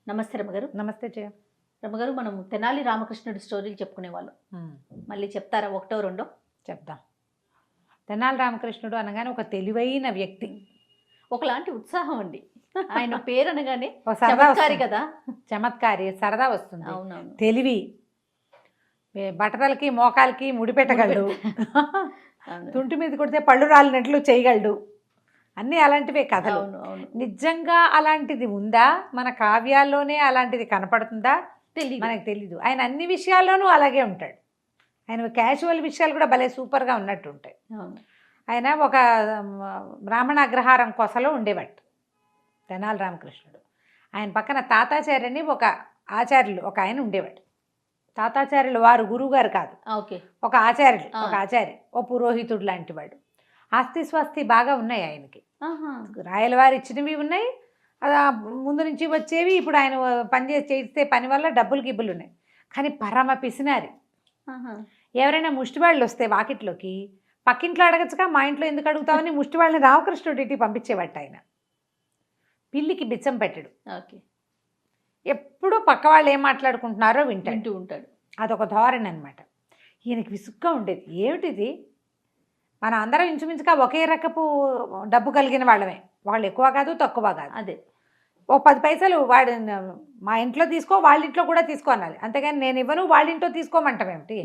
నమస్తే రమగారు. నమస్తే జయ. రమగారు, మనం తెనాలి రామకృష్ణుడి స్టోరీలు చెప్పుకునేవాళ్ళం. మళ్ళీ చెప్తారా? ఒకటో రెండో చెప్దాం. తెనాలి రామకృష్ణుడు అనగానే ఒక తెలివైన వ్యక్తి, ఒకలాంటి ఉత్సాహం అండి. ఆయన పేరు అనగానే ఒక సరదా చమత్కారి వస్తుంది. కదా. చమత్కారి, సరదా వస్తుంది. అవునవును. తెలివి, బట్టతలకి మోకాలకి ముడిపెట్టగలడు, అవును. తుంటి మీద కొడితే పళ్ళు రాలినట్లు చేయగలడు. అన్నీ అలాంటివే కథలు. అవును అవును. నిజంగా అలాంటిది ఉందా? మన కావ్యాల్లోనే అలాంటిది కనపడుతుందా? తెలియదు. మనకు తెలీదు. ఆయన అన్ని విషయాల్లోనూ అలాగే ఉంటాడు. ఆయన క్యాజువల్ విషయాలు కూడా భలే సూపర్గా ఉన్నట్టు ఉంటాయి. అవును. ఆయన ఒక బ్రాహ్మణ అగ్రహారం కొసలో ఉండేవాడు తెనాలి రామకృష్ణుడు. ఆయన పక్కన తాతాచార్యని ఒక ఆచార్యులు ఒక ఆయన ఉండేవాడు. తాతాచార్యులు వారు గురువు గారు కాదు, ఓకే, ఒక ఆచార్యులు, ఒక ఆచార్య, ఓ పురోహితుడు లాంటి వాడు. ఆస్తి స్వాస్తి బాగా ఉన్నాయి ఆయనకి. రాయలవారు ఇచ్చినవి ఉన్నాయి, ముందు నుంచి వచ్చేవి. ఇప్పుడు ఆయన చేస్తే పని వల్ల డబ్బులు గిబ్బులు ఉన్నాయి. కానీ పరమ పిసినారి. ఎవరైనా ముష్టివాళ్ళు వస్తే వాకిట్లోకి, పక్కింట్లో అడగచ్చుగా, మా ఇంట్లో ఎందుకు అడుగుతామని ముష్టివాళ్ళని రామకృష్ణుడి ఇంటికి పంపించేవాట ఆయన. పిల్లికి బిచ్చం పెట్టడు. ఓకే. ఎప్పుడూ పక్క వాళ్ళు ఏం మాట్లాడుకుంటున్నారో వింటూ ఉంటాడు. అదొక ధోరణి అనమాట. ఈయనకి విసుగ్గా ఉండేది. ఏమిటిది, మనం అందరం ఇంచుమించుగా ఒకే రకపు డబ్బు కలిగిన వాళ్ళమే. వాళ్ళు ఎక్కువ కాదు, తక్కువ కాదు. అదే ఓ 10 పైసలు వాడు మా ఇంట్లో తీసుకో, వాళ్ళ ఇంట్లో కూడా తీసుకో అనాలి. అంతేగాని నేను ఇవ్వను, వాళ్ళ ఇంట్లో తీసుకోమంటామేమిటి?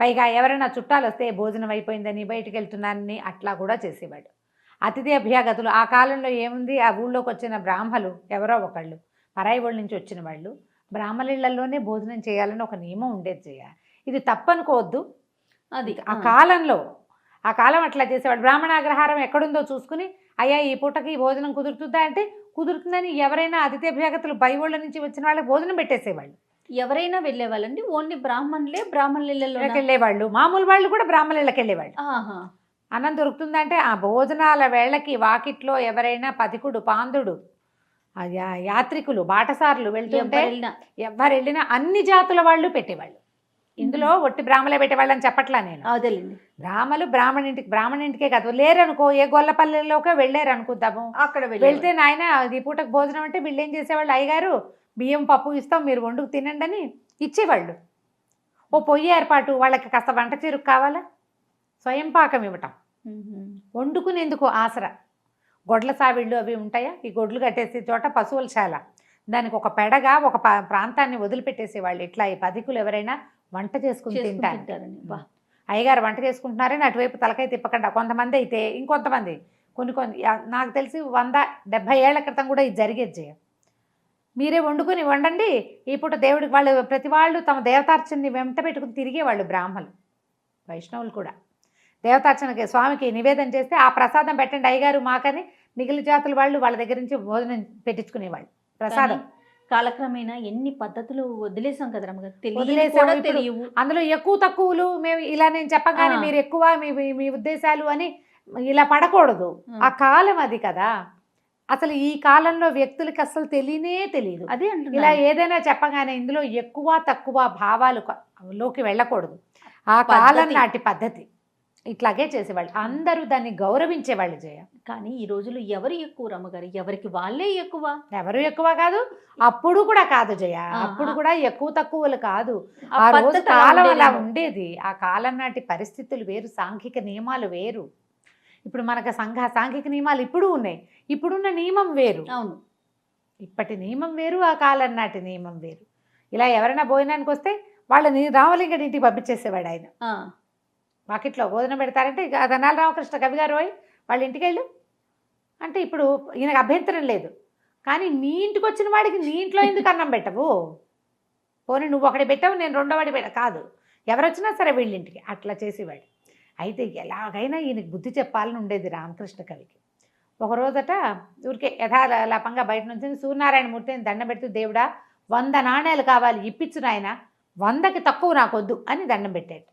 పైగా ఎవరైనా చుట్టాలు వస్తే భోజనం అయిపోయిందని, బయటికి వెళ్తున్నానని అట్లా కూడా చేసేవాడు. అతిథి అభ్యాగతులు ఆ కాలంలో ఏముంది, ఆ ఊళ్ళోకి వచ్చిన బ్రాహ్మలు ఎవరో ఒకళ్ళు, పరాయి వాళ్ళ నుంచి వచ్చిన వాళ్ళు బ్రాహ్మణులలోనే భోజనం చేయాలని ఒక నియమం ఉండేది. ఇది తప్పనుకోవద్దు. అది ఆ కాలం అట్లా చేసేవాడు. బ్రాహ్మణాగ్రహారం ఎక్కడుందో చూసుకుని, అయ్యా ఈ పూటకి భోజనం కుదురుతుందా అంటే కుదురుతుందని ఎవరైనా అతిథి అభ్యాగతులు బయట నుంచి వచ్చిన వాళ్ళకి భోజనం పెట్టేసేవాళ్ళు. ఎవరైనా వెళ్ళేవాళ్ళండి? ఓన్లీ బ్రాహ్మణులలో వెళ్ళేవాళ్ళు. మామూలు వాళ్ళు కూడా బ్రాహ్మణులకి వెళ్ళేవాళ్ళు. అన్నం దొరుకుతుందంటే ఆ భోజనాల వేళకి వాకిట్లో ఎవరైనా పథికుడు, పాందుడు, యాత్రికులు, బాటసారులు వెళ్తుంటే ఎవరు వెళ్ళినా అన్ని జాతుల వాళ్ళు పెట్టేవాళ్ళు. ఇందులో ఒట్టి బ్రాహ్మలే పెట్టేవాళ్ళని చెప్పట్లా నేను. అదేలేండి. బ్రాహ్మణింటికే కాదు, లేరనుకో, ఏ గొల్లపల్లెల్లోకే వెళ్ళారు అనుకుందాము, అక్కడ వెళ్తే నాయన ఈ పూటకు భోజనం అంటే వీళ్ళు ఏం చేసేవాళ్ళు, అయ్యగారు బియ్యం పప్పు ఇస్తాం, మీరు వండుకు తినండి అని ఇచ్చేవాళ్ళు. ఓ పొయ్యి ఏర్పాటు, వాళ్ళకి కాస్త వంట చెరుకు కావాలా, స్వయం పాకం ఇవ్వటం, వండుకునేందుకు ఆసరా. గొడ్ల సావిళ్ళు అవి ఉంటాయా, ఈ గొడ్లు కట్టేసే చోట పశువుల శాల, దానికి ఒక పెడగా ఒక ప్రాంతాన్ని వదిలిపెట్టేసేవాళ్ళు. ఇట్లా ఈ పథికులు ఎవరైనా వంట చేసుకుని తింటారని. అయ్యగారు వంట చేసుకుంటున్నారని అటువైపు తలకాయ తిప్పకుండా. కొంతమంది అయితే ఇంకొంతమంది కొన్ని నాకు తెలిసి 170 ఏళ్ల క్రితం కూడా ఇది జరిగేది. మీరే వండుకొని వండండి ఈ పూట దేవుడికి. వాళ్ళు ప్రతి వాళ్ళు తమ దేవతార్చనని వెంట పెట్టుకుని తిరిగేవాళ్ళు. బ్రాహ్మణులు, వైష్ణవులు కూడా దేవతార్చనకి స్వామికి నివేదన చేస్తే ఆ ప్రసాదం పెట్టండి అయ్యగారు మాకని మిగిలిన జాతుల వాళ్ళు వాళ్ళ దగ్గర నుంచి భోజనం పెట్టించుకునేవాళ్ళు. ప్రసాదం కాలక్రమేణా ఎన్ని పద్ధతులు వదిలేసాం కదా రమ్మగారు. తెలియవు. అందులో ఎక్కువ తక్కువలు మేము ఇలా నేను చెప్పగానే మీరు ఎక్కువ మీ ఉద్దేశాలు అని ఇలా పడకూడదు. ఆ కాలం అది కదా. అసలు ఈ కాలంలో వ్యక్తులకి అసలు తెలియదు. అదే ఇలా ఏదైనా చెప్పగానే ఇందులో ఎక్కువ తక్కువ భావాలు లోకి వెళ్ళకూడదు. ఆ కాలం నాటి పద్ధతి ఇట్లాగే చేసేవాళ్ళు. అందరూ దాన్ని గౌరవించేవాళ్ళు. కానీ ఈ రోజులు ఎవరు ఎక్కువ రమ్మగారు? ఎవరికి వాళ్ళే ఎక్కువ. ఎవరు ఎక్కువ కాదు, అప్పుడు కూడా కాదు అప్పుడు కూడా ఎక్కువ తక్కువలు కాదు. ఆ రోజు కాలం అలా ఉండేది. ఆ కాలం నాటి పరిస్థితులు వేరు, సాంఘిక నియమాలు వేరు. ఇప్పుడు మనకు సాంఘిక నియమాలు ఇప్పుడు ఉన్నాయి, ఇప్పుడున్న నియమం వేరు. అవును, ఇప్పటి నియమం వేరు, ఆ కాలం నాటి నియమం వేరు. ఇలా ఎవరైనా భోజనానికి వస్తే వాళ్ళని రామలింగడి ఇంటికి పంపించేసేవాడు ఆయన. వాకిట్లో భోజనం పెడతారంటే ఇక తెనాలి రామకృష్ణ కవి గారు వాళ్ళ ఇంటికి వెళ్ళు అంటే ఇప్పుడు ఈయనకు అభ్యంతరం లేదు. కానీ నీ ఇంటికి వచ్చిన వాడికి నీ ఇంట్లో ఎందుకు అన్నం పెట్టవు? పోనీ నువ్వు ఒకటి పెట్టావు, నేను రెండో వాడి కాదు, ఎవరొచ్చినా సరే వీళ్ళింటికి అట్లా చేసేవాడు. అయితే ఎలాగైనా ఈయనకి బుద్ధి చెప్పాలని ఉండేది రామకృష్ణ కవికి. ఒకరోజట ఊరికే యథాలాపంగా బయట నుంచి సూర్యనారాయణ మూర్తిని దండం పెడుతూ, దేవుడా 100 నాణేలు కావాలి, ఇప్పించు నాయన, 100కి తక్కువ నాకొద్దు అని దండం పెట్టాడు.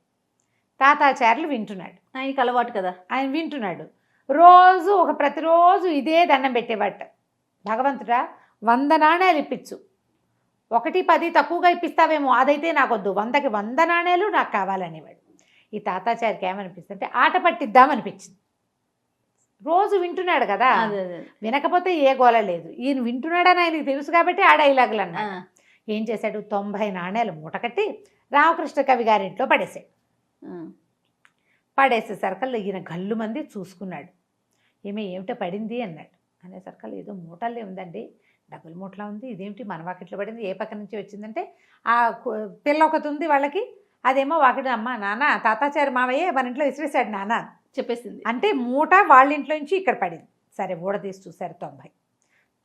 తాతాచార్యులు వింటున్నాడు. ఆయనకి అలవాటు కదా, ఆయన వింటున్నాడు. ప్రతిరోజు ఇదే దండం పెట్టేవాట. భగవంతుడా 100 నాణేలు ఇప్పించు, 1, 10 తక్కువగా ఇప్పిస్తావేమో, అదైతే నాకొద్దు, 100కి 100 నాణేలు నాకు కావాలనేవాడు. ఈ తాతాచారికి ఏమనిపిస్తుంది అంటే ఆట పట్టిద్దామనిపించింది. రోజు వింటున్నాడు కదా, అదే అదే. వినకపోతే ఏ గోల లేదు. ఈయన వింటున్నాడని ఆయనకి తెలుసు కాబట్టి ఆ డైలాగులు ఆ, అన్నాడు. ఏం చేశాడు, 90 నాణేలు మూట కట్టి రామకృష్ణ కవి గారింట్లో పడేశాడు. ఆ. పడేసేసరికల్లా ఈయన గల్లు మంది చూసుకున్నాడు. ఏమిటో పడింది అన్నాడు. అనేసరికల్లా ఏదో మూటల్లే ఉందండి, డబుల్ మూటలా ఉంది, ఇదేమిటి మన వాకిట్లో పడింది, ఏ పక్క నుంచి వచ్చిందంటే ఆ పిల్ల ఒకటి ఉంది వాళ్ళకి, అదేమో వాకిటి, అమ్మ నాన్న తాతాచారి మావయ్య మన ఇంట్లో విసిరేశాడు నాన్న చెప్పేసింది. అంటే మూట వాళ్ళ ఇంట్లో నుంచి ఇక్కడ పడింది. సరే ఊడ తీసి చూశారు, 90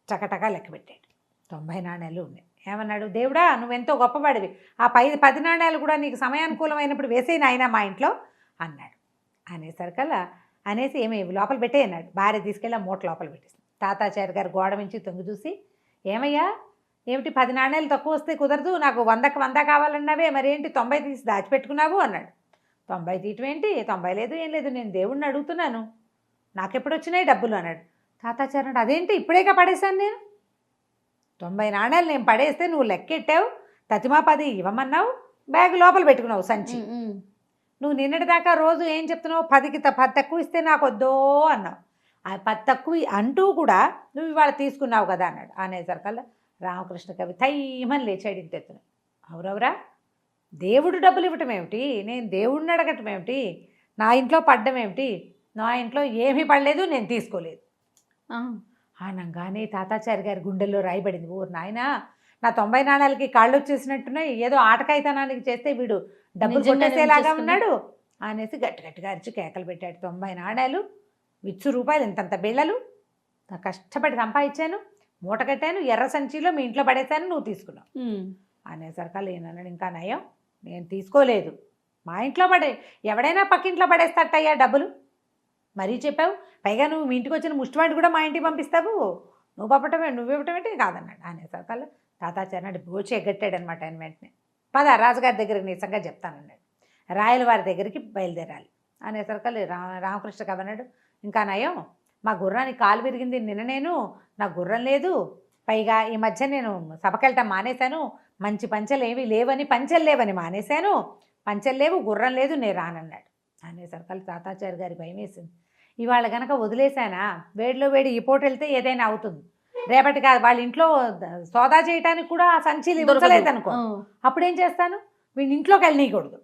చకటగా లెక్క పెట్టాడు. 90 నాణేలు ఉన్నాయి. ఏమన్నాడు, దేవుడా నువ్వెంతో గొప్పవాడివి, ఆ 10 నాణేలు కూడా నీకు సమయానుకూలమైనప్పుడు వేసేయి నాయనా మా ఇంట్లో అన్నాడు. అనేసరికల్లా అనేసి ఏమి లోపల పెట్టే అన్నాడు. భార్య తీసుకెళ్ళి ఆ మూట లోపల పెట్టేసి తాతాచారి గారు గోడ నుంచి తొంగి చూసి, ఏమయ్యా ఏమిటి 10 నాణేలు తక్కువ వస్తే కుదరదు, నాకు 100కి 100 కావాలన్నావే, మరి ఏంటి 90 తీసి దాచిపెట్టుకున్నావు అన్నాడు. 90 తీయటం ఏంటి, 90 లేదు ఏం లేదు, నేను దేవుణ్ణి అడుగుతున్నాను, నాకెప్పుడు వచ్చినాయి డబ్బులు అన్నాడు. తాతాచారి అన్నాడు, అదేంటి ఇప్పుడేగా పడేశాను నేను, 90 నాణేలు నేను పడేస్తే నువ్వు లెక్కెట్టావు, తతిమా 10 ఇవ్వమన్నావు, బ్యాగ్ లోపల పెట్టుకున్నావు సంచి, నువ్వు నిన్నటిదాకా రోజు ఏం చెప్తున్నావు, 10కి 10 తక్కువ ఇస్తే నాకు వద్దో అన్నావు, ఆ 10 తక్కువ అంటూ కూడా నువ్వు ఇవాళ తీసుకున్నావు కదా అన్నాడు. అనేసరికల్లా రామకృష్ణ కవి తయ్యమని లేచాడు ఇంతెత్తున. అవురవరా, దేవుడు డబ్బులు ఇవ్వటం ఏమిటి, నేను దేవుడిని అడగటం ఏమిటి, నా ఇంట్లో పడ్డం ఏమిటి, నా ఇంట్లో ఏమీ పడలేదు, నేను తీసుకోలేదు అనగానే తాతాచారి గారి గుండెల్లో రాయబడింది. ఓ నాయనా, నా 90 నాణాలకి కాళ్ళు వచ్చేసినట్టున్నాయి, ఏదో ఆటకాయితనానికి చేస్తే వీడు డబ్బులు కొట్టేసేలాగా ఉన్నాడు అనేసి గట్టిగా అరిచి కేకలు పెట్టాడు. 90 నాణాలు, విచ్చు రూపాయలు, ఇంతంత బిళ్ళలు, నా కష్టపడి సంపాదించాను, మూట కట్టాను, ఎర్ర సంచిలో మీ ఇంట్లో పడేశాను, నువ్వు తీసుకున్నావు అనేసరికల్లా ఏనన్నాడు, ఇంకా నయం నేను తీసుకోలేదు, మా ఇంట్లో ఎవడైనా పక్కింట్లో పడేస్తాటయ్యా డబ్బులు, మరీ చెప్పావు, పైగా నువ్వు మీ ఇంటికి వచ్చిన ముష్టివాడిని కూడా మా ఇంటికి పంపిస్తావు, నువ్వు పంపటమే నువ్వివ్వటం ఏంటి కాదన్నాడు. అనేసరికల్లా తాతాచారి నాడు బోచి ఎగ్గట్టాడు అనమాట. ఆయన వెంటనే పద రాజుగారి దగ్గరికి నిజంగా చెప్తానన్నాడు, రాయల వారి దగ్గరికి బయలుదేరాలి. అనేసరికల్లా రామకృష్ణ కవి అన్నాడు, ఇంకా నయం మా గుర్రానికి కాలు విరిగింది నిన్న, నేను నా గుర్రం లేదు, పైగా ఈ మధ్య నేను సభకెళ్ళటం మానేశాను, మంచి పంచెలు ఏమీ లేవని, పంచెలు లేవని మానేశాను, పంచెలు లేవు, గుర్రం లేదు, నేను రానన్నాడు. అనేసరికల్లా తాతాచారి గారి భయం వేసింది. ఇవాళ కనుక వదిలేశానా, వేడిలో వేడి ఈ పూట వెళ్తే ఏదైనా అవుతుంది, రేపటి కాదు వాళ్ళ ఇంట్లో సోదా చేయడానికి కూడా ఆ సంచిలు ఇవ్వలేదనుకో, అప్పుడేం చేస్తాను, వీడి ఇంట్లోకి వెళ్ళనీయకూడదు,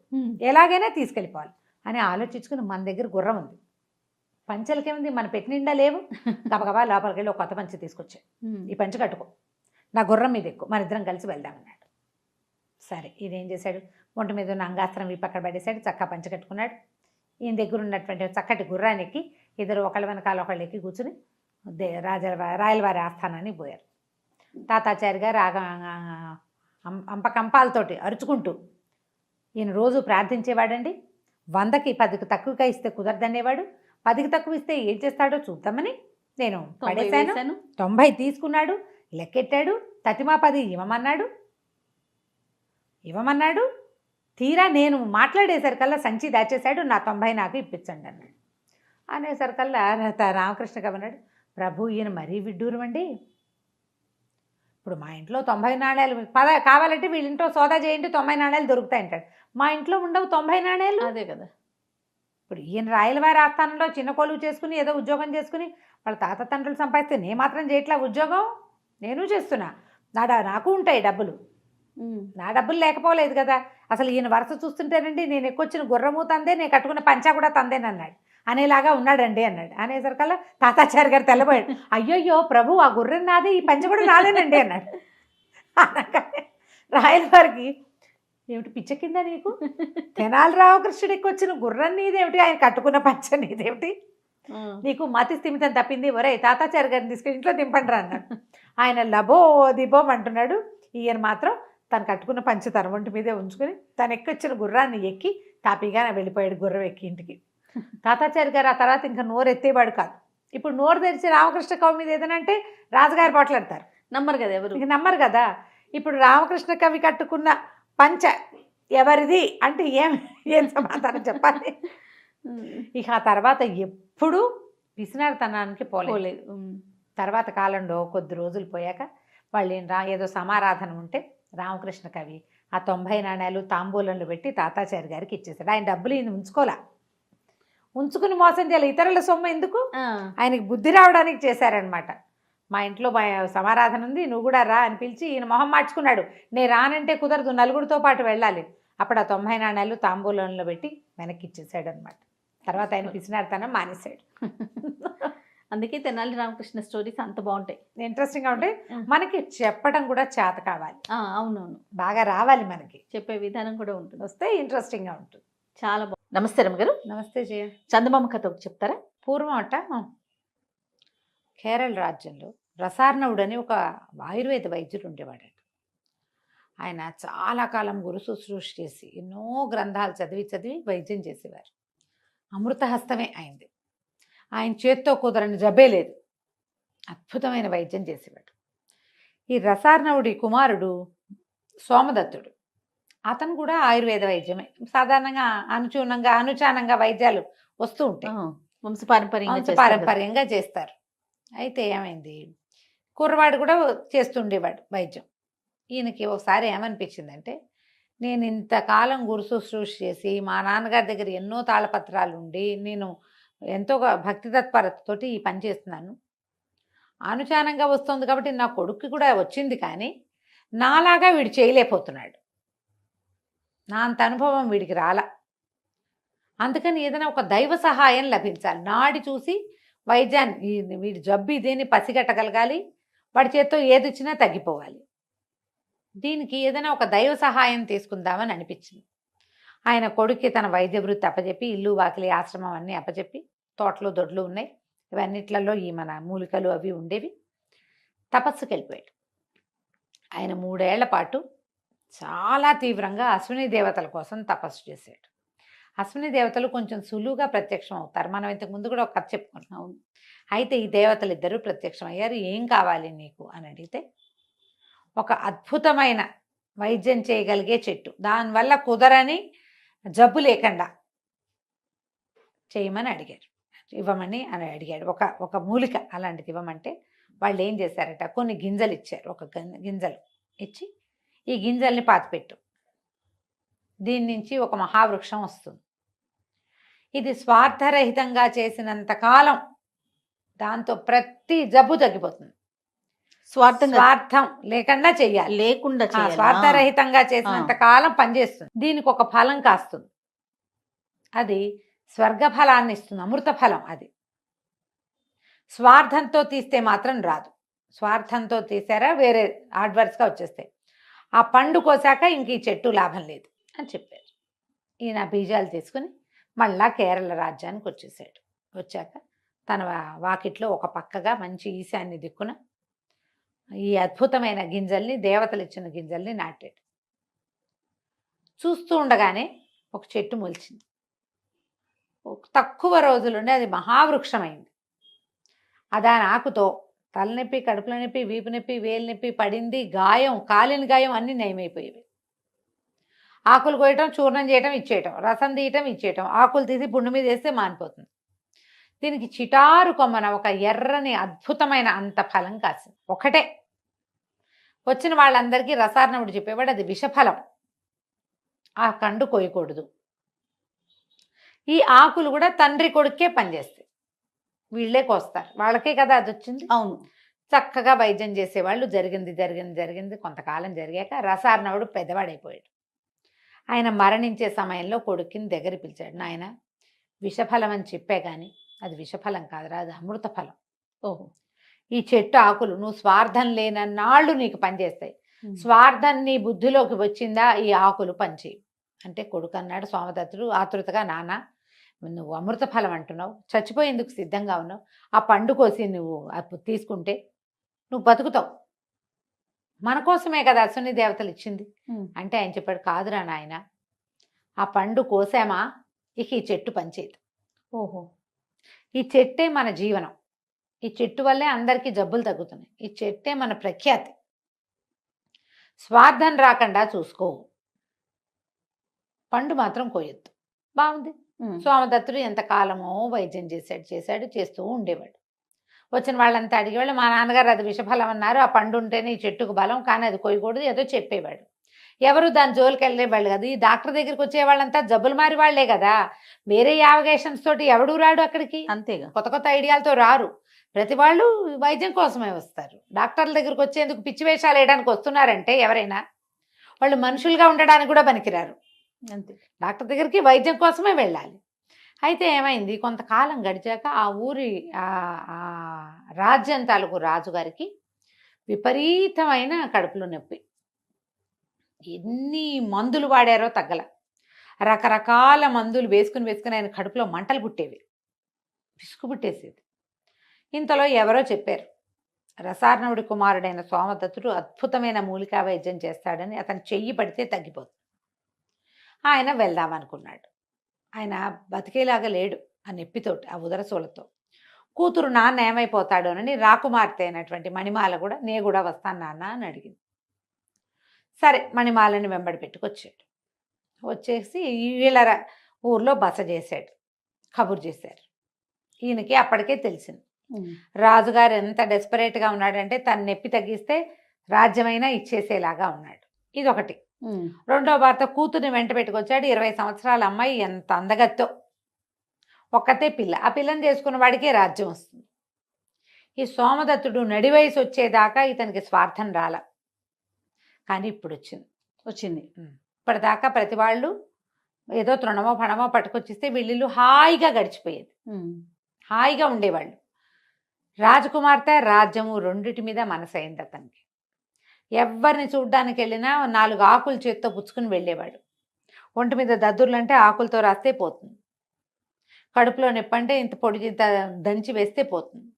ఎలాగైనా తీసుకెళ్ళిపోవాలి అని ఆలోచించుకుని మన దగ్గర గుర్రం ఉంది, పంచెలకేముంది మన పెట్టి నిండా లేవు, గబగబా లోపలికి వెళ్ళి ఒక కొత్త పంచె తీసుకొచ్చాడు, ఈ పంచె కట్టుకో, నా గుర్రం మీద ఎక్కువ, మన ఇద్దరం కలిసి వెళ్దామన్నాడు. సరే ఇదేం చేశాడు, ఒంటి మీద ఉన్న అంగాస్త్రం ఈ పక్కన పడేశాడు, చక్కగా పంచె కట్టుకున్నాడు. ఈయన దగ్గర ఉన్నటువంటి చక్కటి గుర్రాన్ని ఎక్కి ఇద్దరు ఒకళ్ళ వెనకాల ఒకళ్ళు ఎక్కి కూర్చుని రాయలవారి ఆస్థానానికి పోయారు. తాతాచారి గారు అంపకంపాలతోటి అరుచుకుంటూ ఈయన రోజు ప్రార్థించేవాడండి. 100కి 10కి తక్కువగా ఇస్తే కుదరదనేవాడు, 10కి తక్కువ ఇస్తే ఏం చేస్తాడో చూద్దామని నేను పడేశాను, 90 తీసుకున్నాడు, లెక్కెట్టాడు, తతిమా 10 ఇవ్వమన్నాడు, తీరా నేను మాట్లాడేసరికల్లా సంచి దాచేశాడు, నా 90 నాకు ఇప్పించండి అన్నాడు. అనేసరికల్లా రామకృష్ణ కవి అన్నాడు, ప్రభు ఈయన మరీ విడ్డూరం అండి, ఇప్పుడు మా ఇంట్లో 90 నాణేలు కావాలంటే వీళ్ళ ఇంట్లో సోదా చేయండి 90 నాణేలు దొరుకుతాయి అంటాడు, మా ఇంట్లో ఉండవు 90 నాణేలు. అదే కదా, ఇప్పుడు ఈయన రాయలవారి ఆస్థానంలో చిన్న కొలువు చేసుకుని ఏదో ఉద్యోగం చేసుకుని వాళ్ళ తాత తండ్రులు సంపాదిస్తే నేను మాత్రం చేయట్లా ఉద్యోగం, నేను చేస్తున్నా, నాకు ఉంటాయి డబ్బులు, నా డబ్బులు లేకపోలేదు కదా, అసలు ఈయన వరుస చూస్తుంటేనండి నేను ఎక్కొచ్చిన గుర్రము తందే, నేను కట్టుకున్న పంచా కూడా తందేనన్నాడు, అనేలాగా ఉన్నాడండి అన్నాడు. అనేసరికల్లా తాతాచారి గారు తెల్లబోయాడు, అయ్యోయ్యో ప్రభు ఆ గుర్రం నాదే, ఈ పంచ కూడా నాదేనండి అన్నాడు. అనగానే రాయలవారికి ఏమిటి పిచ్చ కింద నీకు, తెనాలి రామకృష్ణుడు ఎక్కొచ్చిన గుర్రం నీదేమిటి, ఆయన కట్టుకున్న పంచ నీదేమిటి, నీకు మతి స్థిమితం తప్పింది, ఒరే తాతాచారి గారిని తీసుకెళ్ళి ఇంట్లో దింపండి రా అన్నాడు. ఆయన లబో దిబోం అంటున్నాడు, ఈయన మాత్రం తను కట్టుకున్న పంచ తన ఒంటి మీదే ఉంచుకొని తను ఎక్కొచ్చిన గుర్రాన్ని ఎక్కి తాపీగా వెళ్ళిపోయాడు గుర్రం ఎక్కి ఇంటికి. తాతాచారి గారు ఆ తర్వాత ఇంకా నోరు ఎత్తేవాడు కాదు. ఇప్పుడు నోరు తెరిచి రామకృష్ణ కవి మీద ఏదైనా అంటే రాజుగారు పోట్లాడతారు, నమ్మరు కదా ఎవరు, ఇక నమ్మరు కదా. ఇప్పుడు రామకృష్ణ కవి కట్టుకున్న పంచ ఎవరిది అంటే ఏం సమాధానం చెప్పాలి. ఇక ఆ తర్వాత ఎప్పుడు పిసినారితనానికి పోలేదు. తర్వాత కాలంలో కొద్ది రోజులు పోయాక వాళ్ళు ఏదో సమారాధన ఉంటే రామకృష్ణ కవి ఆ 90 నాణేలు తాంబూలంలో పెట్టి తాతాచారి గారికి ఇచ్చేసాడు. ఆయన డబ్బులు ఈయన ఉంచుకోలే, ఉంచుకుని మోసం చేయాలి, ఇతరుల సొమ్ము ఎందుకు? ఆ, ఆయనకి బుద్ధి రావడానికి చేశారనమాట. మా ఇంట్లో సమారాధన ఉంది, నువ్వు కూడా రా అని పిలిచి ఈయన మొహం మార్చుకున్నాడు. నేను రానంటే కుదరదు, నలుగురితో పాటు వెళ్ళాలి. అప్పుడు ఆ 90 నాణ్యాలు తాంబూలంలో పెట్టి వెనక్కి ఇచ్చేసాడు అనమాట. తర్వాత ఆయన పిసినారితనం మానేశాడు. అందుకే తెనాలి రామకృష్ణ స్టోరీస్ అంత బాగుంటాయి, ఇంట్రెస్టింగ్గా ఉంటే మనకి చెప్పడం కూడా చేత కావాలి, అవునవును, బాగా రావాలి, మనకి చెప్పే విధానం కూడా ఉంటుంది, వస్తే ఇంట్రెస్టింగ్గా ఉంటుంది. చాలా బాగుంది. నమస్తే రమ్మగారు, నమస్తే జయ. చందమామ కథ ఒకటి చెప్తారా? పూర్వం అట కేరళ రాజ్యంలో రసార్ణవుడు అని ఒక ఆయుర్వేద వైద్యుడు ఉండేవాడట. ఆయన చాలా కాలం గురు శుశ్రూష చేసి ఎన్నో గ్రంథాలు చదివి చదివి వైద్యం చేసేవారు. అమృతహస్తమే అయింది. ఆయన చేత్తో కుదరని జబ్బే లేదు, అద్భుతమైన వైద్యం చేసేవాడు. ఈ రసార్ణవుడి కుమారుడు సోమదత్తుడు, అతను కూడా ఆయుర్వేద వైద్యమే. సాధారణంగా అనుచానంగా వైద్యాలు వస్తూ ఉంటాయి, వంశపారంపర్యంగా చేస్తారు. అయితే ఏమైంది, కుర్రవాడు కూడా చేస్తుండేవాడు వైద్యం. ఈయనకి ఒకసారి ఏమనిపించిందంటే, నేను ఇంతకాలం గురు శుశ్రూష చేసి మా నాన్నగారి దగ్గర ఎన్నో తాళపత్రాలు ఉండి నేను ఎంతో భక్తి తత్పరతతోటి ఈ పని చేస్తున్నాను, అనుచానంగా వస్తుంది కాబట్టి నా కొడుక్కి కూడా వచ్చింది, కానీ నాలాగా వీడు చేయలేకపోతున్నాడు, నా అంత అనుభవం వీడికి రాలా. అందుకని ఏదైనా ఒక దైవ సహాయం లభించాలి, నాడి చూసి వైద్యాన్ని వీడి జబ్బు ఇదేని పసిగట్టగలగాలి, వాడి చేత్తో ఏది ఇచ్చినా తగ్గిపోవాలి. దీనికి ఏదైనా ఒక దైవ సహాయం తీసుకుందామని అనిపించింది. ఆయన కొడుక్కి తన వైద్య వృత్తి అప్పచెప్పి, ఇల్లు వాకిలి ఆశ్రమం అన్నీ అప్పచెప్పి, తోటలు దొడ్లు ఉన్నాయి, ఇవన్నిట్లలో ఈ మన మూలికలు అవి ఉండేవి, తపస్సుకి వెళ్ళిపోయాడు. ఆయన 3 ఏళ్ల పాటు చాలా తీవ్రంగా అశ్విని దేవతల కోసం తపస్సు చేశాడు. అశ్విని దేవతలు కొంచెం సులువుగా ప్రత్యక్షం అవుతారు, మనం ఇంతకు ముందు కూడా ఒక కథ చెప్పుకున్నాం. అయితే ఈ దేవతలు ఇద్దరూ ప్రత్యక్షం అయ్యారు. ఏం కావాలి నీకు అని అడిగితే, ఒక అద్భుతమైన వైద్యం చేయగలిగే చెట్టు, దానివల్ల కుదరని జబ్బు లేకుండా చేయమని అడిగారు, ఇవ్వమని అని అడిగాడు. ఒక మూలిక అలాంటిది ఇవ్వమంటే వాళ్ళు ఏం చేశారట, కొన్ని గింజలు ఇచ్చారు. ఒక గింజలు ఇచ్చి, ఈ గింజల్ని పాతిపెట్టు, దీని నుంచి ఒక మహావృక్షం వస్తుంది, ఇది స్వార్థరహితంగా చేసినంత కాలం దాంతో ప్రతి జబ్బు తగ్గిపోతుంది. స్వార్థం లేకుండా చెయ్యాలి, లేకుండా స్వార్థరహితంగా చేసినంత కాలం పనిచేస్తుంది. దీనికి ఒక ఫలం కాస్తుంది, అది స్వర్గ ఫలాన్ని ఇస్తుంది, అమృత ఫలం. అది స్వార్థంతో తీస్తే మాత్రం రాదు, స్వార్థంతో తీసారా వేరే అడ్వర్స్గా వచ్చేస్తాయి. ఆ పండు కోసాక ఇంక ఈ చెట్టు లాభం లేదు అని చెప్పారు. ఈయన బీజాలు తీసుకుని మళ్ళా కేరళ రాజ్యానికి వచ్చేసాడు. వచ్చాక తన వాకిట్లో ఒక పక్కగా మంచి ఈశాన్య దిక్కున ఈ అద్భుతమైన గింజల్ని, దేవతలు ఇచ్చిన గింజల్ని నాటాడు. చూస్తూ ఉండగానే ఒక చెట్టు మొలిచింది. తక్కువ రోజులుండి అది మహావృక్షమైంది. దాని ఆకుతో తలనొప్పి, కడుపుల నొప్పి, వీపు నొప్పి, వేలు నొప్పి, పడింది గాయం, కాలిన గాయం అన్నీ నయమైపోయేవి. ఆకులు కోయటం, చూర్ణం చేయటం, ఇచ్చేయటం, రసం తీయటం, ఇచ్చేయటం, ఆకులు తీసి పుండు మీద వేస్తే మానిపోతుంది. దీనికి చిటారు కొమ్మన ఒక ఎర్రని అద్భుతమైన అంత ఫలం కాసింది. ఒకటే. వచ్చిన వాళ్ళందరికీ రసార్ణవుడు చెప్పేవాడు, అది విషఫలం, ఆ కండు కోయకూడదు. ఈ ఆకులు కూడా తండ్రి కొడుకే పనిచేస్తాయి, వీళ్ళే కోస్తారు, వాళ్ళకే కదా అది వచ్చింది. అవును. చక్కగా వైద్యం చేసేవాళ్ళు. జరిగింది కొంతకాలం జరిగాక రసార్ణవుడు పెద్దవాడైపోయాడు. ఆయన మరణించే సమయంలో కొడుకుని దగ్గర పిలిచాడు. నాయన, విషఫలం అని చెప్పే కానీ అది విషఫలం కాదురా, అది అమృత ఫలం. ఓహో, ఈ చెట్టు ఆకులు నువ్వు స్వార్థం లేనన్నాళ్ళు నీకు పనిచేస్తాయి, స్వార్థం నీ బుద్ధిలోకి వచ్చిందా ఈ ఆకులు పనిచేయి అంటే కొడుకు అన్నాడు. సోమదత్తుడు ఆతృతగా, నాన్న నువ్వు అమృత ఫలం అంటున్నావు, చచ్చిపోయేందుకు సిద్ధంగా ఉన్నావు, ఆ పండు కోసి నువ్వు తీసుకుంటే నువ్వు బతుకుతావు, మన కోసమే కదా అశ్విని దేవతలు ఇచ్చింది అంటే ఆయన చెప్పాడు, కాదురా నాయన, ఆ పండు కోసామా ఇక ఈ చెట్టు పనిచేయదు. ఓహో, ఈ చెట్టే మన జీవనం, ఈ చెట్టు వల్లే అందరికీ జబ్బులు తగ్గుతున్నాయి, ఈ చెట్టే మన ప్రఖ్యాతి, స్వార్థం రాకుండా చూసుకో, పండు మాత్రం కోయొద్దు. బాగుంది. సోమదత్తుడు ఎంతకాలమో వైద్యం చేస్తూ ఉండేవాడు. వచ్చిన వాళ్ళంతా అడిగేవాళ్ళు, మా నాన్నగారు అది విషఫలం అన్నారు, ఆ పండు ఉంటేనే ఈ చెట్టుకు బలం, కానీ అది కోయకూడదు, ఏదో చెప్పేవాడు. ఎవరు దాని జోలికి వెళ్ళేవాళ్ళు కదా. ఈ డాక్టర్ దగ్గరికి వచ్చే వాళ్ళంతా జబ్బులు మారి వాళ్లే కదా. వేరే యావగేషన్స్ తోటి ఎవడు రాడు అక్కడికి. అంతేగా. కొత్త కొత్త ఐడియాలతో రారు. ప్రతి వాళ్ళు వైద్యం కోసమే వస్తారు. డాక్టర్ల దగ్గరికి వచ్చేందుకు పిచ్చి వేషాలు వేయడానికి వస్తున్నారంటే ఎవరైనా వాళ్ళు మనుషులుగా ఉండడానికి కూడా పనికిరారు. అంతే. డాక్టర్ దగ్గరికి వైద్యం కోసమే వెళ్ళాలి. అయితే ఏమైంది, కొంతకాలం గడిచాక ఆ ఊరి రాజ్యం తాలూకు రాజుగారికి విపరీతమైన కడుపులో నొప్పి. ఎన్ని మందులు వాడారో తగ్గల. రకరకాల మందులు వేసుకుని ఆయన కడుపులో మంటలు పుట్టేవి, పిసుకు పుట్టేసేది. ఇంతలో ఎవరో చెప్పారు, రసార్ణవుడి కుమారుడైన సోమదత్తుడు అద్భుతమైన మూలికా వైద్యం చేస్తాడని, అతను చెయ్యి పడితే తగ్గిపోతుంది. ఆయన వెళ్దామనుకున్నాడు. ఆయన బతికేలాగా లేడు ఆ నొప్పితోటి, ఆ ఉదరసూలతో. కూతురు నాన్న ఏమైపోతాడోనని రాకుమార్తె అయినటువంటి మణిమాల కూడా నేను కూడా వస్తాను నాన్న అని అడిగింది. సరే మణిమాలని వెంబడి పెట్టుకొచ్చాడు. వచ్చేసి వీళ్ళ ఊర్లో బస చేశాడు. కబురు చేశారు. ఈయనకి అప్పటికే తెలిసింది రాజుగారు ఎంత డెస్పరేట్గా ఉన్నాడంటే తన నొప్పి తగ్గిస్తే రాజ్యమైనా ఇచ్చేసేలాగా ఉన్నాడు. ఇదొకటి. రెండో భర్త కూతుర్ని వెంట పెట్టుకొచ్చాడు. 20 సంవత్సరాల అమ్మాయి, ఎంత అందగత్తో, ఒక్కతే పిల్ల. ఆ పిల్లని చేసుకున్న వాడికే రాజ్యం వస్తుంది. ఈ సోమదత్తుడు నడి వయసు వచ్చేదాకా ఇతనికి స్వార్థం రాల, కానీ ఇప్పుడు వచ్చింది. ఇప్పటిదాకా ప్రతి వాళ్ళు ఏదో తృణమో పణమో పట్టుకొచ్చిస్తే వీళ్ళు హాయిగా గడిచిపోయేది, హాయిగా ఉండేవాళ్ళు. రాజకుమార్తె రాజ్యము రెండిటి మీద మనసైంది అతనికి. ఎవరిని చూడ్డానికి వెళ్ళినా 4 ఆకులు చేత్తో పుచ్చుకుని వెళ్ళేవాడు. ఒంటి మీద దద్దుర్లంటే ఆకులతో రాస్తే పోతుంది. కడుపులో నొప్పంటే ఇంత పొడి ఇంత దంచి వేస్తే పోతుంది.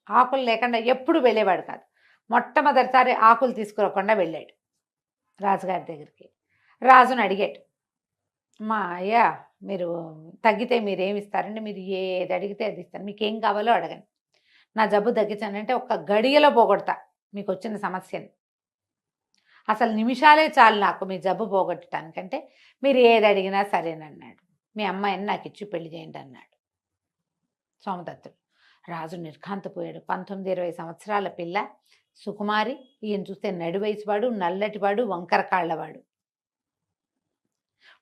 ఆకులు లేకుండా ఎప్పుడు వెళ్ళేవాడు కాదు. మొట్టమొదటిసారి ఆకులు తీసుకురాకుండా వెళ్ళాడు రాజుగారి దగ్గరికి. రాజుని అడిగాడు, మా అయ్యా మీరు తగ్గితే మీరేమి ఇస్తారండి? మీరు ఏది అడిగితే అది ఇస్తాను, మీకేం కావాలో అడగండి, నా జబ్బు తగ్గించానంటే ఒక్క గడియలో పోగొడతా మీకు వచ్చిన సమస్యని. అసలు నిమిషాలే చాలు నాకు మీ జబ్బు పోగొట్టడానికంటే మీరు ఏది అడిగినా సరేనన్నాడు. మీ అమ్మాయిని నాకు ఇచ్చి పెళ్లి చేయండి అన్నాడు సోమదత్తుడు. రాజు నిర్ఘాంతపోయాడు. 19-20 సంవత్సరాల పిల్ల సుకుమారి. ఈయన చూస్తే నడి వయసువాడు, నల్లటివాడు, వంకర కాళ్ళవాడు,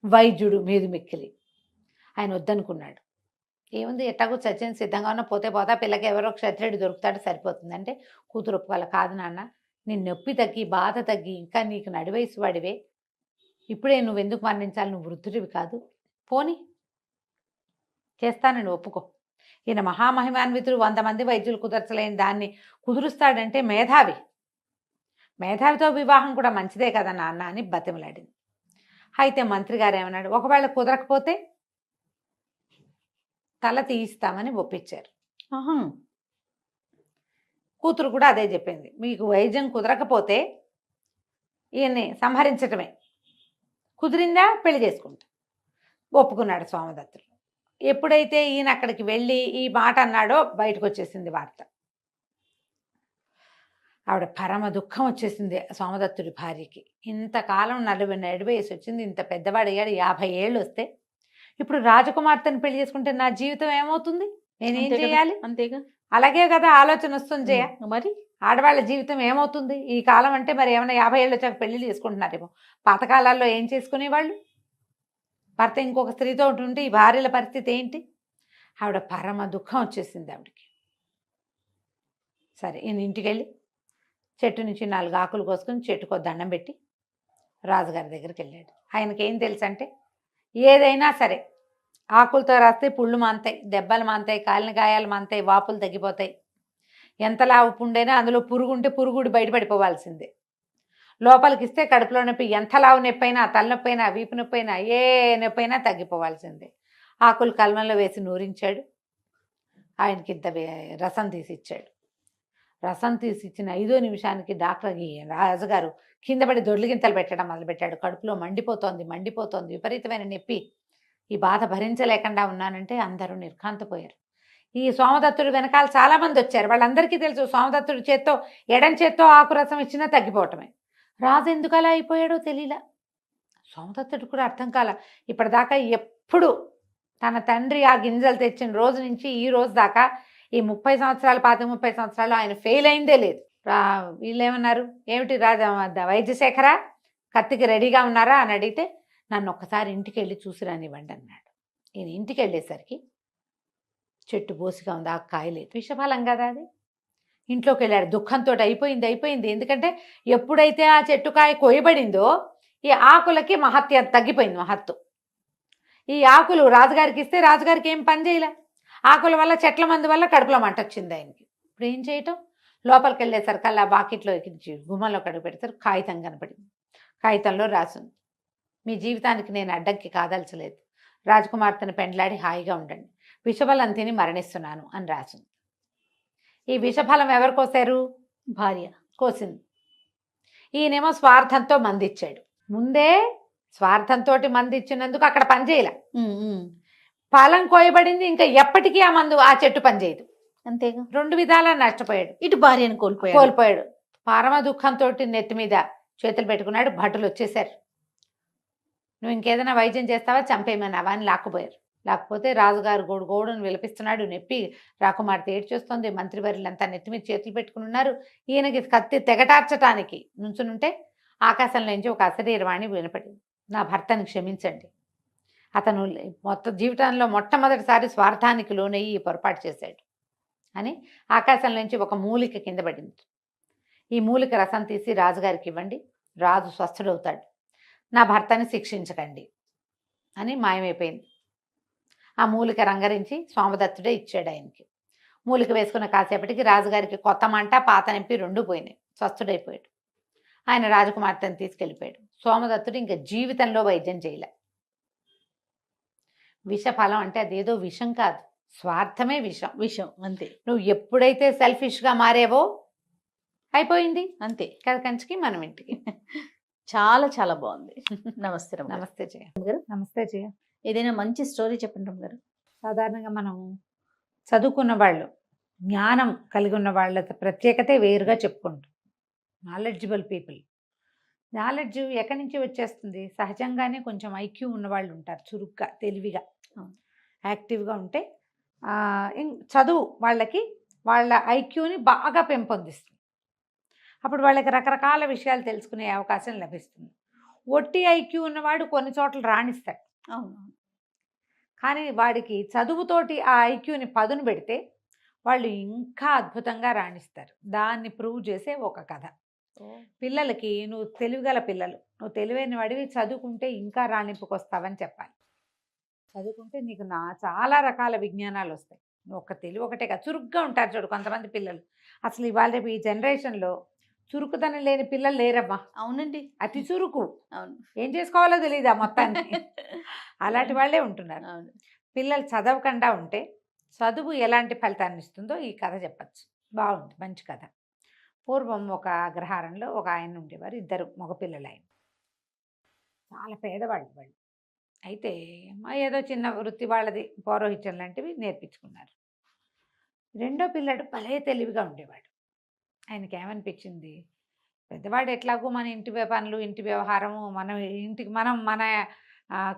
వైద్యుడు మీది మిక్కిలి. ఆయన వద్దనుకున్నాడు. ఏముంది, ఎట్టాగో చచ్చిన సిద్ధంగా ఉన్న, పోతే పోతా, పిల్లకి ఎవరో క్షత్రుడు దొరుకుతాడు సరిపోతుంది అంటే కూతురు ఒప్పుకోవాలి. కాదు నాన్న, నీ నొప్పి తగ్గి బాధ తగ్గి ఇంకా నీకు నడివయసు వాడివే, ఇప్పుడే నువ్వెందుకు మరణించాలి, నువ్వు వృద్ధుడివి కాదు, పోని చేస్తానని ఒప్పుకో. ఈయన మహామహిమాన్వితుడు, 100 మంది వైద్యులు కుదర్చలేని దాన్ని కుదురుస్తాడంటే మేధావి. మేధావితో వివాహం కూడా మంచిదే కదా నాన్న అని బతిమలాడింది. అయితే మంత్రి గారు ఏమన్నాడు, ఒకవేళ కుదరకపోతే తల తీయిస్తామని ఒప్పించారు. కూతురు కూడా అదే చెప్పింది, మీకు వైద్యం కుదరకపోతే ఈయన్ని సంహరించటమే, కుదిరిందా పెళ్లి చేసుకుంటా. ఒప్పుకున్నాడు సోమదత్తుడు. ఎప్పుడైతే ఈయన అక్కడికి వెళ్ళి ఈ మాట అన్నాడో బయటకు వచ్చేసింది వార్త. ఆవిడ పరమ దుఃఖం వచ్చేసింది సోమదత్తుడి భార్యకి. ఇంతకాలం 40 వయసు వచ్చింది, ఇంత పెద్దవాడయ్యాడు, 50 ఏళ్ళు వస్తే ఇప్పుడు రాజకుమార్తెను పెళ్లి చేసుకుంటే నా జీవితం ఏమవుతుంది, నేనేం చేయాలి? అంతేగా. అలాగే కదా ఆలోచన వస్తుంది జయ. మరి ఆడవాళ్ళ జీవితం ఏమవుతుంది ఈ కాలం అంటే? మరి ఏమైనా 50 ఏళ్ళు వచ్చాక పెళ్లిళ్ళు చేసుకుంటున్నారేమో. పాతకాలాల్లో ఏం చేసుకునేవాళ్ళు? భర్త ఇంకొక స్త్రీతో ఉంటే ఈ భార్యల పరిస్థితి ఏంటి? ఆవిడ పరమ దుఃఖం వచ్చేసింది ఆవిడకి. సరే ఈయన ఇంటికి వెళ్ళి చెట్టు నుంచి 4 ఆకులు కోసుకొని చెట్టుకో దండం పెట్టి రాజుగారి దగ్గరికి వెళ్ళాడు. ఆయనకి ఏం తెలుసు అంటే, ఏదైనా సరే ఆకులతో రాస్తే పుళ్ళు మాంతాయి, దెబ్బలు మాంతాయి, కాలిన గాయాలు మాంతాయి, వాపులు తగ్గిపోతాయి. ఎంత లావు పుండైనా అందులో పురుగుంటే పురుగుడు బయటపడిపోవాల్సిందే. లోపలికి ఇస్తే కడుపులో నొప్పి, ఎంత లావు నొప్పి అయినా, తలనొప్పి అయినా, వీపు నొప్పి అయినా, ఏ నొప్పి అయినా తగ్గిపోవాల్సిందే. ఆకులు కల్మంలో వేసి నూరించాడు. ఆయనకి ఇంత రసం తీసి ఇచ్చాడు. రసం తీసి ఇచ్చిన 5వ నిమిషానికి డాక్టర్కి రాజుగారు కింద పడి దొర్లిగింతలు పెట్టడం మొదలుపెట్టాడు. కడుపులో మండిపోతోంది, విపరీతమైన నొప్పి, ఈ బాధ భరించలేకుండా ఉన్నానంటే అందరూ నిర్ఘాంతపోయారు. ఈ సోమదత్తుడు వెనకాల చాలామంది వచ్చారు. వాళ్ళందరికీ తెలుసు సోమదత్తుడి చేత్తో, ఎడం చేత్తో ఆకురసం ఇచ్చినా తగ్గిపోవటమే. రాజు ఎందుకు అలా అయిపోయాడో తెలియలా. సోమదత్తుడు కూడా అర్థం కాల. ఇప్పటిదాకా ఎప్పుడు తన తండ్రి ఆ గింజలు తెచ్చిన రోజు నుంచి ఈ రోజు దాకా ఈ 30 సంవత్సరాలు 30 సంవత్సరాలు ఆయన ఫెయిల్ అయిందే లేదు. వీళ్ళు ఏమన్నారు, ఏమిటి రాజా వైద్యశేఖర కత్తికి రెడీగా ఉన్నారా అని అడిగితే నన్ను ఒక్కసారి ఇంటికి వెళ్ళి చూసి రానివ్వండి అన్నాడు. నేను ఇంటికి వెళ్ళేసరికి చెట్టు బోసిగా ఉంది, ఆ కాయ లేదు. విషఫలం కదా అది. ఇంట్లోకి వెళ్ళాడు దుఃఖంతో. అయిపోయింది. ఎందుకంటే ఎప్పుడైతే ఆ చెట్టు కాయ కోయబడిందో ఈ ఆకులకి మహత్యం తగ్గిపోయింది. మహత్తు ఈ ఆకులు రాజుగారికి ఇస్తే రాజుగారికి ఏం పని చేయలే. ఆకుల వల్ల చెట్ల మందు వల్ల కడుపులో మంట వచ్చింది ఆయనకి. ఇప్పుడు ఏం చేయటం? లోపలికి వెళ్ళేసరికి అలా బాకెట్లో ఎక్కించి గుమ్మంలో కడుగు పెడతారు. కాగితం కనపడింది. కాగితంలో రాసింది, మీ జీవితానికి నేను అడ్డంకి కాదల్చలేదు. రాజకుమార్తెను పెండ్లాడి హాయిగా ఉండండి. విషఫలం తిని మరణిస్తున్నాను అని రాసింది. ఈ విషఫలం ఎవరు కోసారు? భార్య కోసింది. ఈయనేమో స్వార్థంతో మందిచ్చాడు. ముందే స్వార్థంతో మంది ఇచ్చినందుకు అక్కడ పని చేయలే. ఫలం కోయబడింది, ఇంకా ఎప్పటికీ ఆ మందు ఆ చెట్టు పనిచేయదు. అంతేగా. 2 విధాలా నష్టపోయాడు. ఇటు భార్యను కోల్పోయాడు. పరమ దుఃఖంతో నెత్తి మీద చేతులు పెట్టుకున్నాడు. భటులు వచ్చేసారు. నువ్వు ఇంకేదైనా వైద్యం చేస్తావా, చంపేయమన్నావా అని లాక్కుపోయారు. లేకపోతే రాజుగారు గోడును విలపిస్తున్నాడు. నొప్పి రాకుమార్తె ఏడ్చేస్తుంది. మంత్రివర్యులంతా నెత్తి మీద చేతులు పెట్టుకుని ఉన్నారు. ఈయనకి కత్తి తెగటార్చటానికి నుంచునుంటే ఆకాశంలో నుంచి ఒక అశరీరవాణి వినపడింది, నా భర్తని క్షమించండి, అతను మొత్తం జీవితంలో మొట్టమొదటిసారి స్వార్థానికి లోనయ్యి ఈ పొరపాటు చేశాడు అని ఆకాశం నుంచి ఒక మూలిక కింద పడింది. ఈ మూలిక రసం తీసి రాజుగారికి ఇవ్వండి, రాజు స్వస్థుడవుతాడు, నా భర్తని శిక్షించకండి అని మాయమైపోయింది. ఆ మూలిక రంగరించి సోమదత్తుడే ఇచ్చాడు ఆయనకి. మూలిక వేసుకున్న కాసేపటికి రాజుగారికి కొత్త మంట పాత నొప్పి 2 పోయినాయి. స్వస్థుడైపోయాడు. ఆయన రాజకుమార్తెను తీసుకెళ్ళిపోయాడు. సోమదత్తుడు ఇంకా జీవితంలో వైద్యం చేయలే. విషఫలం అంటే అదేదో విషం కాదు, స్వార్థమే విషం అంతే. నువ్వు ఎప్పుడైతే సెల్ఫిష్గా మారేవో అయిపోయింది అంతే. కంచికి మనం ఇంటికి. చాలా చాలా బాగుంది. నమస్తే రమ్య. నమస్తే జయ గారు. నమస్తే జయ. ఏదైనా మంచి స్టోరీ చెప్పండి రమ్య గారు. సాధారణంగా మనం చదువుకున్న వాళ్ళు, జ్ఞానం కలిగి ఉన్న వాళ్ళ ప్రత్యేకతే వేరుగా చెప్పుకుంటాం. Knowledgeable people. నాలెడ్జ్ ఎక్కడి నుంచి వచ్చేస్తుంది? సహజంగానే కొంచెం ఐక్యూ ఉన్నవాళ్ళు ఉంటారు, చురుగ్గా తెలివిగా యాక్టివ్గా ఉంటే చదువు వాళ్ళకి వాళ్ళ ఐక్యూని బాగా పెంపొందిస్తుంది. అప్పుడు వాళ్ళకి రకరకాల విషయాలు తెలుసుకునే అవకాశం లభిస్తుంది. ఒట్టి ఐక్యూ ఉన్నవాడు కొన్ని చోట్ల రాణిస్తాడు. అవును. కానీ వాడికి చదువుతోటి ఆ ఐక్యూని పదును పెడితే వాళ్ళు ఇంకా అద్భుతంగా రాణిస్తారు. దాన్ని ప్రూవ్ చేసే ఒక కథ. పిల్లలకి నువ్వు తెలివిగల పిల్లలు, నువ్వు తెలివైన వాడివి, చదువుకుంటే ఇంకా రాణింపుకొస్తావని చెప్పాలి. చదువుకుంటే నీకు చాలా రకాల విజ్ఞానాలు వస్తాయి. నువ్వు ఒక్క తెలివి ఒకటే కాదు, చురుగ్గా ఉంటారు చూడు కొంతమంది పిల్లలు. అసలు ఇవాళ రేపు ఈ జనరేషన్లో చురుకుతనం లేని పిల్లలు లేరమ్మా. అవునండి. అతి చురుకు. అవును. ఏం చేసుకోవాలో తెలియదు ఆ మొత్తాన్ని. అలాంటి వాళ్ళే ఉంటున్నారు. అవును. పిల్లలు చదవకుండా ఉంటే చదువు ఎలాంటి ఫలితాన్ని ఇస్తుందో ఈ కథ చెప్పచ్చు. బాగుంది, మంచి కథ. పూర్వం ఒక అగ్రహారంలో ఒక ఆయన ఉండేవారు. 2 మగపిల్లలు. ఆయన చాలా పేదవాళ్ళు వాళ్ళు. అయితే ఏదో చిన్న వృత్తి వాళ్ళది, పౌరోహిత్యం లాంటివి నేర్పించుకున్నారు. 2వ పిల్లడు భలే తెలివిగా ఉండేవాడు. ఆయనకి ఏమనిపించింది, పెద్దవాడు ఎట్లాగో మన ఇంటి పనులు, ఇంటి వ్యవహారము, మన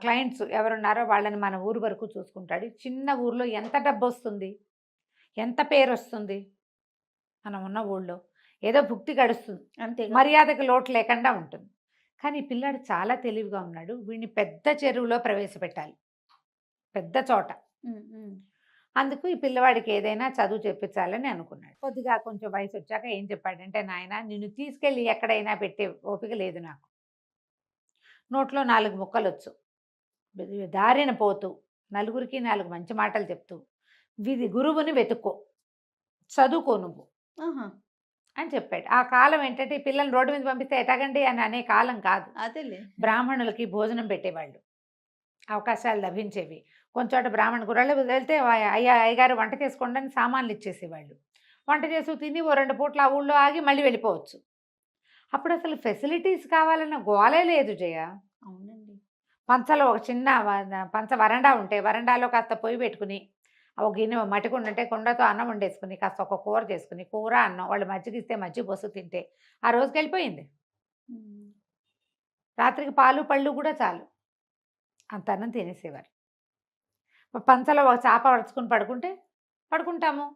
క్లయింట్స్ ఎవరున్నారో వాళ్ళని మన ఊరు వరకు చూసుకుంటాడు. చిన్న ఊర్లో ఎంత డబ్బు వస్తుంది, ఎంత పేరు వస్తుంది, మనం ఉన్న ఊళ్ళో ఏదో భుక్తి గడుస్తుంది, అంతే. మర్యాదకు లోటు లేకుండా ఉంటుంది. కానీ పిల్లాడు చాలా తెలివిగా ఉన్నాడు. వీడిని పెద్ద చెరువులో ప్రవేశపెట్టాలి, పెద్ద చోట. అందుకు ఈ పిల్లవాడికి ఏదైనా చదువు చెప్పించాలని అనుకున్నాడు. కొద్దిగా కొంచెం వయసు వచ్చాక ఏం చెప్పాడంటే, నాయన నిన్ను తీసుకెళ్ళి ఎక్కడైనా పెట్టే ఓపిక లేదు నాకు. నోట్లో 4 ముక్కలు వచ్చు, దారిన పోతూ నలుగురికి 4 మంచి మాటలు చెప్తూ గురువుని వెతుక్కో, చదువుకో నువ్వు అని చెప్పాడు. ఆ కాలం ఏంటంటే ఈ పిల్లల్ని రోడ్డు మీద పంపిస్తే ఎటాగండి అని అనే కాలం కాదు. అదేలే. బ్రాహ్మణులకి భోజనం పెట్టేవాళ్ళు, అవకాశాలు లభించేవి. కొంచెం బ్రాహ్మణ గుర్రాలు వెళ్తే అయ్యగారు వంట చేసుకోండి అని సామాన్లు ఇచ్చేసేవాళ్ళు. వంట చేసి తిని 2 పూట్ల ఆ ఊళ్ళో ఆగి మళ్ళీ వెళ్ళిపోవచ్చు. అప్పుడు అసలు ఫెసిలిటీస్ కావాలన్న గోలే లేదు జయ. అవునండి. పంచలో ఒక చిన్న పంచ వరండా ఉంటే వరండాలో కాస్త పొయ్యి పెట్టుకుని ఒక గిన్నె మట్టి కుండ ఉంటే కుండతో అన్నం వండేసుకుని కాస్త ఒక కూర చేసుకుని, కూర అన్నం వాళ్ళు మజ్జిగ ఇస్తే మజ్జిగ పోసు తింటే ఆ రోజుకి వెళ్ళిపోయింది. రాత్రికి పాలు పళ్ళు కూడా చాలు, అంత అన్నం తినేసేవారు. పంచలో ఒక చాప పడుచుకుని పడుకుంటే పడుకుంటాము,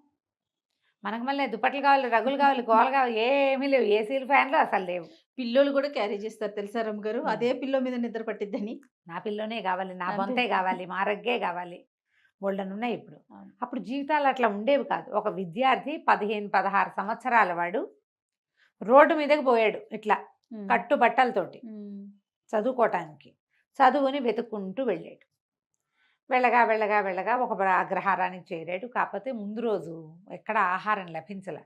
మనకు మళ్ళీ దుప్పట్లు కావాలి, రగులు కావాలి, గోలు కావాలి, ఏమీ లేవు. ఏసీలు, ఫ్యాన్లు అసలు లేవు. పిల్లోలు కూడా క్యారీ చేస్తారు తెలుసా రమ్మగారు, ఉమ్. అదే పిల్లో మీద నిద్ర పట్టిద్దని. నా పిల్లోనే కావాలి, నా అంతే. బొంతే కావాలి, మా రగ్గే కావాలి, బోల్డన్ ఉన్నాయి ఇప్పుడు. అవును. అప్పుడు జీవితాలు అట్లా ఉండేవి కాదు. ఒక విద్యార్థి 15-16 సంవత్సరాల వాడు రోడ్డు మీదకి పోయాడు ఇట్లా ఉమ్. కట్టు బట్టలతోటి ఉమ్. చదువుకోవటానికి. చదువుని వెతుక్కుంటూ వెళ్ళాడు. వెళ్ళగా వెళ్ళగా వెళ్ళగా ఒక అగ్రహారానికి చేరాడు. కాకపోతే ముందు రోజు ఎక్కడ ఆహారం లభించలే.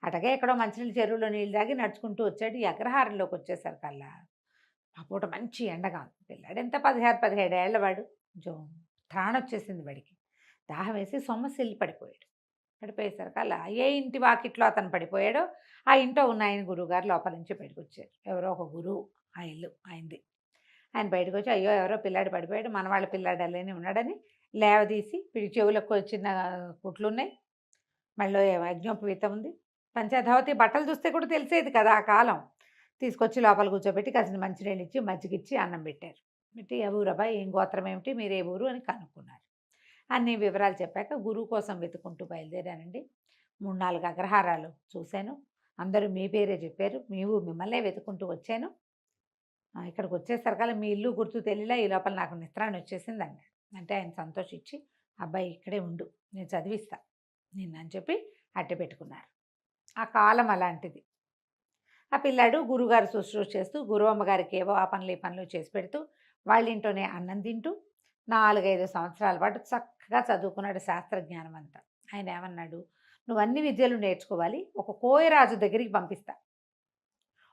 అటగే ఎక్కడో మంచినీళ్ళు చెరువులో నీళ్ళు తాగి నడుచుకుంటూ వచ్చాడు. ఈ అగ్రహారంలోకి వచ్చేసరికల్లా ఆ పూట మంచి ఎండగా ఉంది. పిల్లాడు ఎంత 16-17 ఏళ్ల వాడు. కొంచెం త్రాణ వచ్చేసింది వాడికి. దాహం వేసి సొమ్మసిల్లి పడిపోయాడు. పడిపోయేసరికల్లా ఏ ఇంటి వాకిట్లో అతను పడిపోయాడో ఆ ఇంట్లో ఉన్న ఆయన గురువుగారు లోపల నుంచి బయటకు వచ్చారు. ఎవరో ఒక గురువు ఆ ఇల్లు అయింది. ఆయన బయటకు వచ్చి అయ్యో ఎవరో పిల్లాడు పడిపోయాడు, మన వాళ్ళ పిల్లాడు అలానే ఉన్నాడని లేవదీసి వీడి చెవులకు చిన్న కుట్లు ఉన్నాయి, మళ్ళీ యజ్ఞోపవీతం ఉంది, పంచధావతి బట్టలు చూస్తే కూడా తెలిసేది కదా ఆ కాలం. తీసుకొచ్చి లోపల కూర్చోబెట్టి కాసిన మంచినీళ్ళు ఇచ్చి మజ్జిగిచ్చి అన్నం పెట్టారు. పెట్టి ఏ ఊరబ్బా, ఏం గోత్రం ఏమిటి, మీరు ఏ ఊరు అని కనుక్కున్నారు. అన్ని వివరాలు చెప్పాక గురువు కోసం వెతుకుంటూ బయలుదేరానండి. 3-4 అగ్రహారాలు చూశాను. అందరూ మీ పేరే చెప్పారు. మిమ్మల్నే వెతుకుంటూ వచ్చాను. ఇక్కడికి వచ్చేసరికల్లా మీ ఇల్లు గుర్తు తెలియలా, ఈ లోపల నాకు నిద్రాన్ని వచ్చేసింది అన్నాడు. అంటే ఆయన సంతోషించి అబ్బాయి ఇక్కడే ఉండు, నేను చదివిస్తా నిన్నని చెప్పి అట్టె పెట్టుకున్నారు. ఆ కాలం అలాంటిది. ఆ పిల్లాడు గురువుగారు శుశ్రూష చేస్తూ గురువమ్మగారికి ఏవో ఆ పనులు ఈ పనులు చేసి పెడుతూ వాళ్ళ ఇంట్లోనే అన్నం తింటూ 4-5 సంవత్సరాల పాటు చక్కగా చదువుకున్నాడు శాస్త్రజ్ఞానం అంతా. ఆయన ఏమన్నాడు, నువ్వు అన్ని విద్యలు నేర్చుకోవాలి, ఒక కోయరాజు దగ్గరికి పంపిస్తా,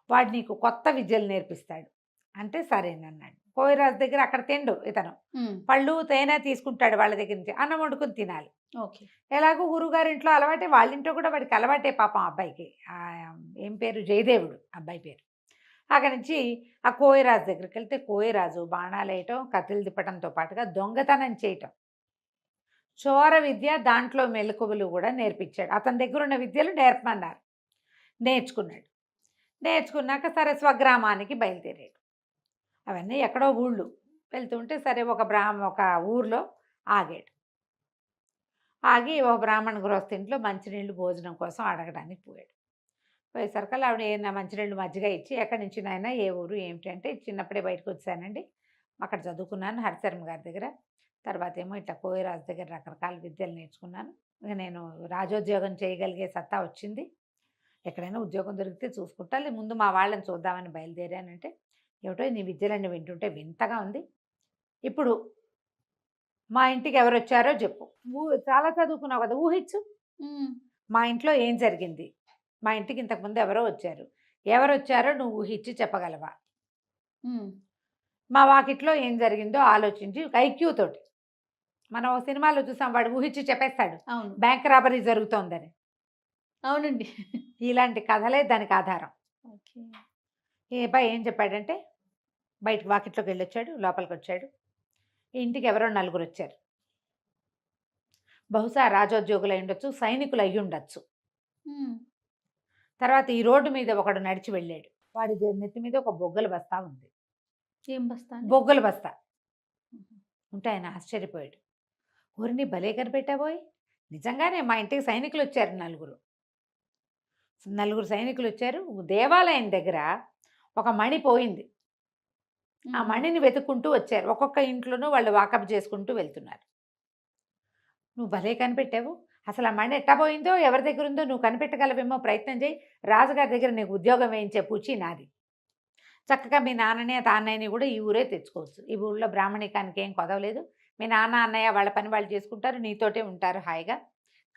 వాడు నీకు కొత్త విద్యలు నేర్పిస్తాడు అంటే సరేనన్నాడు. కోయరాజు దగ్గర అక్కడ తిండు ఇతను, పళ్ళు తేనె తీసుకుంటాడు వాళ్ళ దగ్గర నుంచి, అన్నం వండుకుని తినాలి. ఓకే. ఎలాగో గురువుగారి ఇంట్లో అలవాటే, వాళ్ళ ఇంట్లో కూడా వాడికి అలవాటే పాపం అబ్బాయికి. ఏం పేరు, జయదేవుడు అబ్బాయి పేరు. అక్కడి నుంచి ఆ కోయరాజు దగ్గరికి వెళ్తే కోయరాజు బాణాలు వేయటం, కత్తులు తిప్పటంతో పాటుగా దొంగతనం చేయటం, చోర విద్య, దాంట్లో మెలకువలు కూడా నేర్పించాడు. అతని దగ్గర ఉన్న విద్యలు నేర్పమన్నారు. నేర్చుకున్నాడు. నేర్చుకున్నాక సరే స్వగ్రామానికి బయలుదేరాడు. అవన్నీ ఎక్కడో ఊళ్ళు వెళ్తుంటే సరే ఒక ఊర్లో ఆగాడు. ఆగి ఒక బ్రాహ్మణ గృహస్థింట్లో మంచినీళ్ళు భోజనం కోసం అడగడానికి పోయాడు. పోయేసరికల్లా ఆవిడ ఏమైనా మంచినీళ్ళు మజ్జిగ ఇచ్చి, ఎక్కడి నుంచి నాయనా, ఏ ఊరు ఏమిటి అంటే, చిన్నప్పుడే బయటకు వచ్చానండి, అక్కడ చదువుకున్నాను హరిశర్మ గారి దగ్గర, తర్వాత ఏమో ఇట్లా కోయరాజు దగ్గర రకరకాల విద్యలు నేర్చుకున్నాను, ఇక నేను రాజోద్యోగం చేయగలిగే సత్తా వచ్చింది, ఎక్కడైనా ఉద్యోగం దొరికితే చూసుకుంటా, ముందు మా వాళ్ళని చూద్దామని బయలుదేరానంటే, ఏమిటో నీ విద్యలన్నీ వింటుంటే వింతగా ఉంది, ఇప్పుడు మా ఇంటికి ఎవరు వచ్చారో చెప్పు, చాలా చదువుకున్నావు కదా, ఊహించు మా ఇంట్లో ఏం జరిగింది, మా ఇంటికి ఇంతకుముందు ఎవరో వచ్చారు, ఎవరు వచ్చారో నువ్వు ఊహించి చెప్పగలవా, మా వాకిట్లో ఏం జరిగిందో ఆలోచించి ఐక్యూ తోటి, మనం సినిమాలో చూసాం, వాడు ఊహించి చెప్పేస్తాడు అవును. బ్యాంక్ రాబరీ జరుగుతోందని. అవునండి. ఇలాంటి కథలే దానికి ఆధారం. ఓకే. ఈ అబ్బాయి ఏం చెప్పాడంటే, బయటకు వాకిట్లోకి వెళ్ళొచ్చాడు, లోపలికి వచ్చాడు, ఇంటికి ఎవరో 4 వచ్చారు, బహుశా రాజోద్యోగులు అయి ఉండొచ్చు, సైనికులు అయ్యి ఉండొచ్చు. తర్వాత ఈ రోడ్డు మీద ఒకడు నడిచి వెళ్ళాడు, వాడి నెత్తి మీద ఒక బొగ్గల బస్తా ఉంది. ఏం బస్తా? బొగ్గల బస్తా ఉంటే ఆయన ఆశ్చర్యపోయాడు. ఊరిని భలే కనిపెట్టాబోయ్, నిజంగానే మా ఇంటికి సైనికులు వచ్చారు, 4 సైనికులు వచ్చారు. దేవాలయం దగ్గర ఒక మణి పోయింది, ఆ మణిని వెతుక్కుంటూ వచ్చారు, ఒక్కొక్క ఇంట్లోనూ వాళ్ళు వాకప్ చేసుకుంటూ వెళ్తున్నారు. నువ్వు భలే కనిపెట్టావు, అసలు ఆ మణి ఎట్టా పోయిందో, ఎవరి దగ్గర ఉందో నువ్వు కనిపెట్టగలవేమో, ప్రయత్నం చేయి, రాజుగారి దగ్గర నీకు ఉద్యోగం వేయించే పూచి నాది, చక్కగా మీ నాన్నని తాన్నయ్యని కూడా ఈ ఊరే తెచ్చుకోవచ్చు, ఈ ఊళ్ళో బ్రాహ్మణికానికి ఏం కొదవలేదు, మీ నాన్న అన్నయ్య వాళ్ళ పని వాళ్ళు చేసుకుంటారు, నీతోటే ఉంటారు హాయిగా,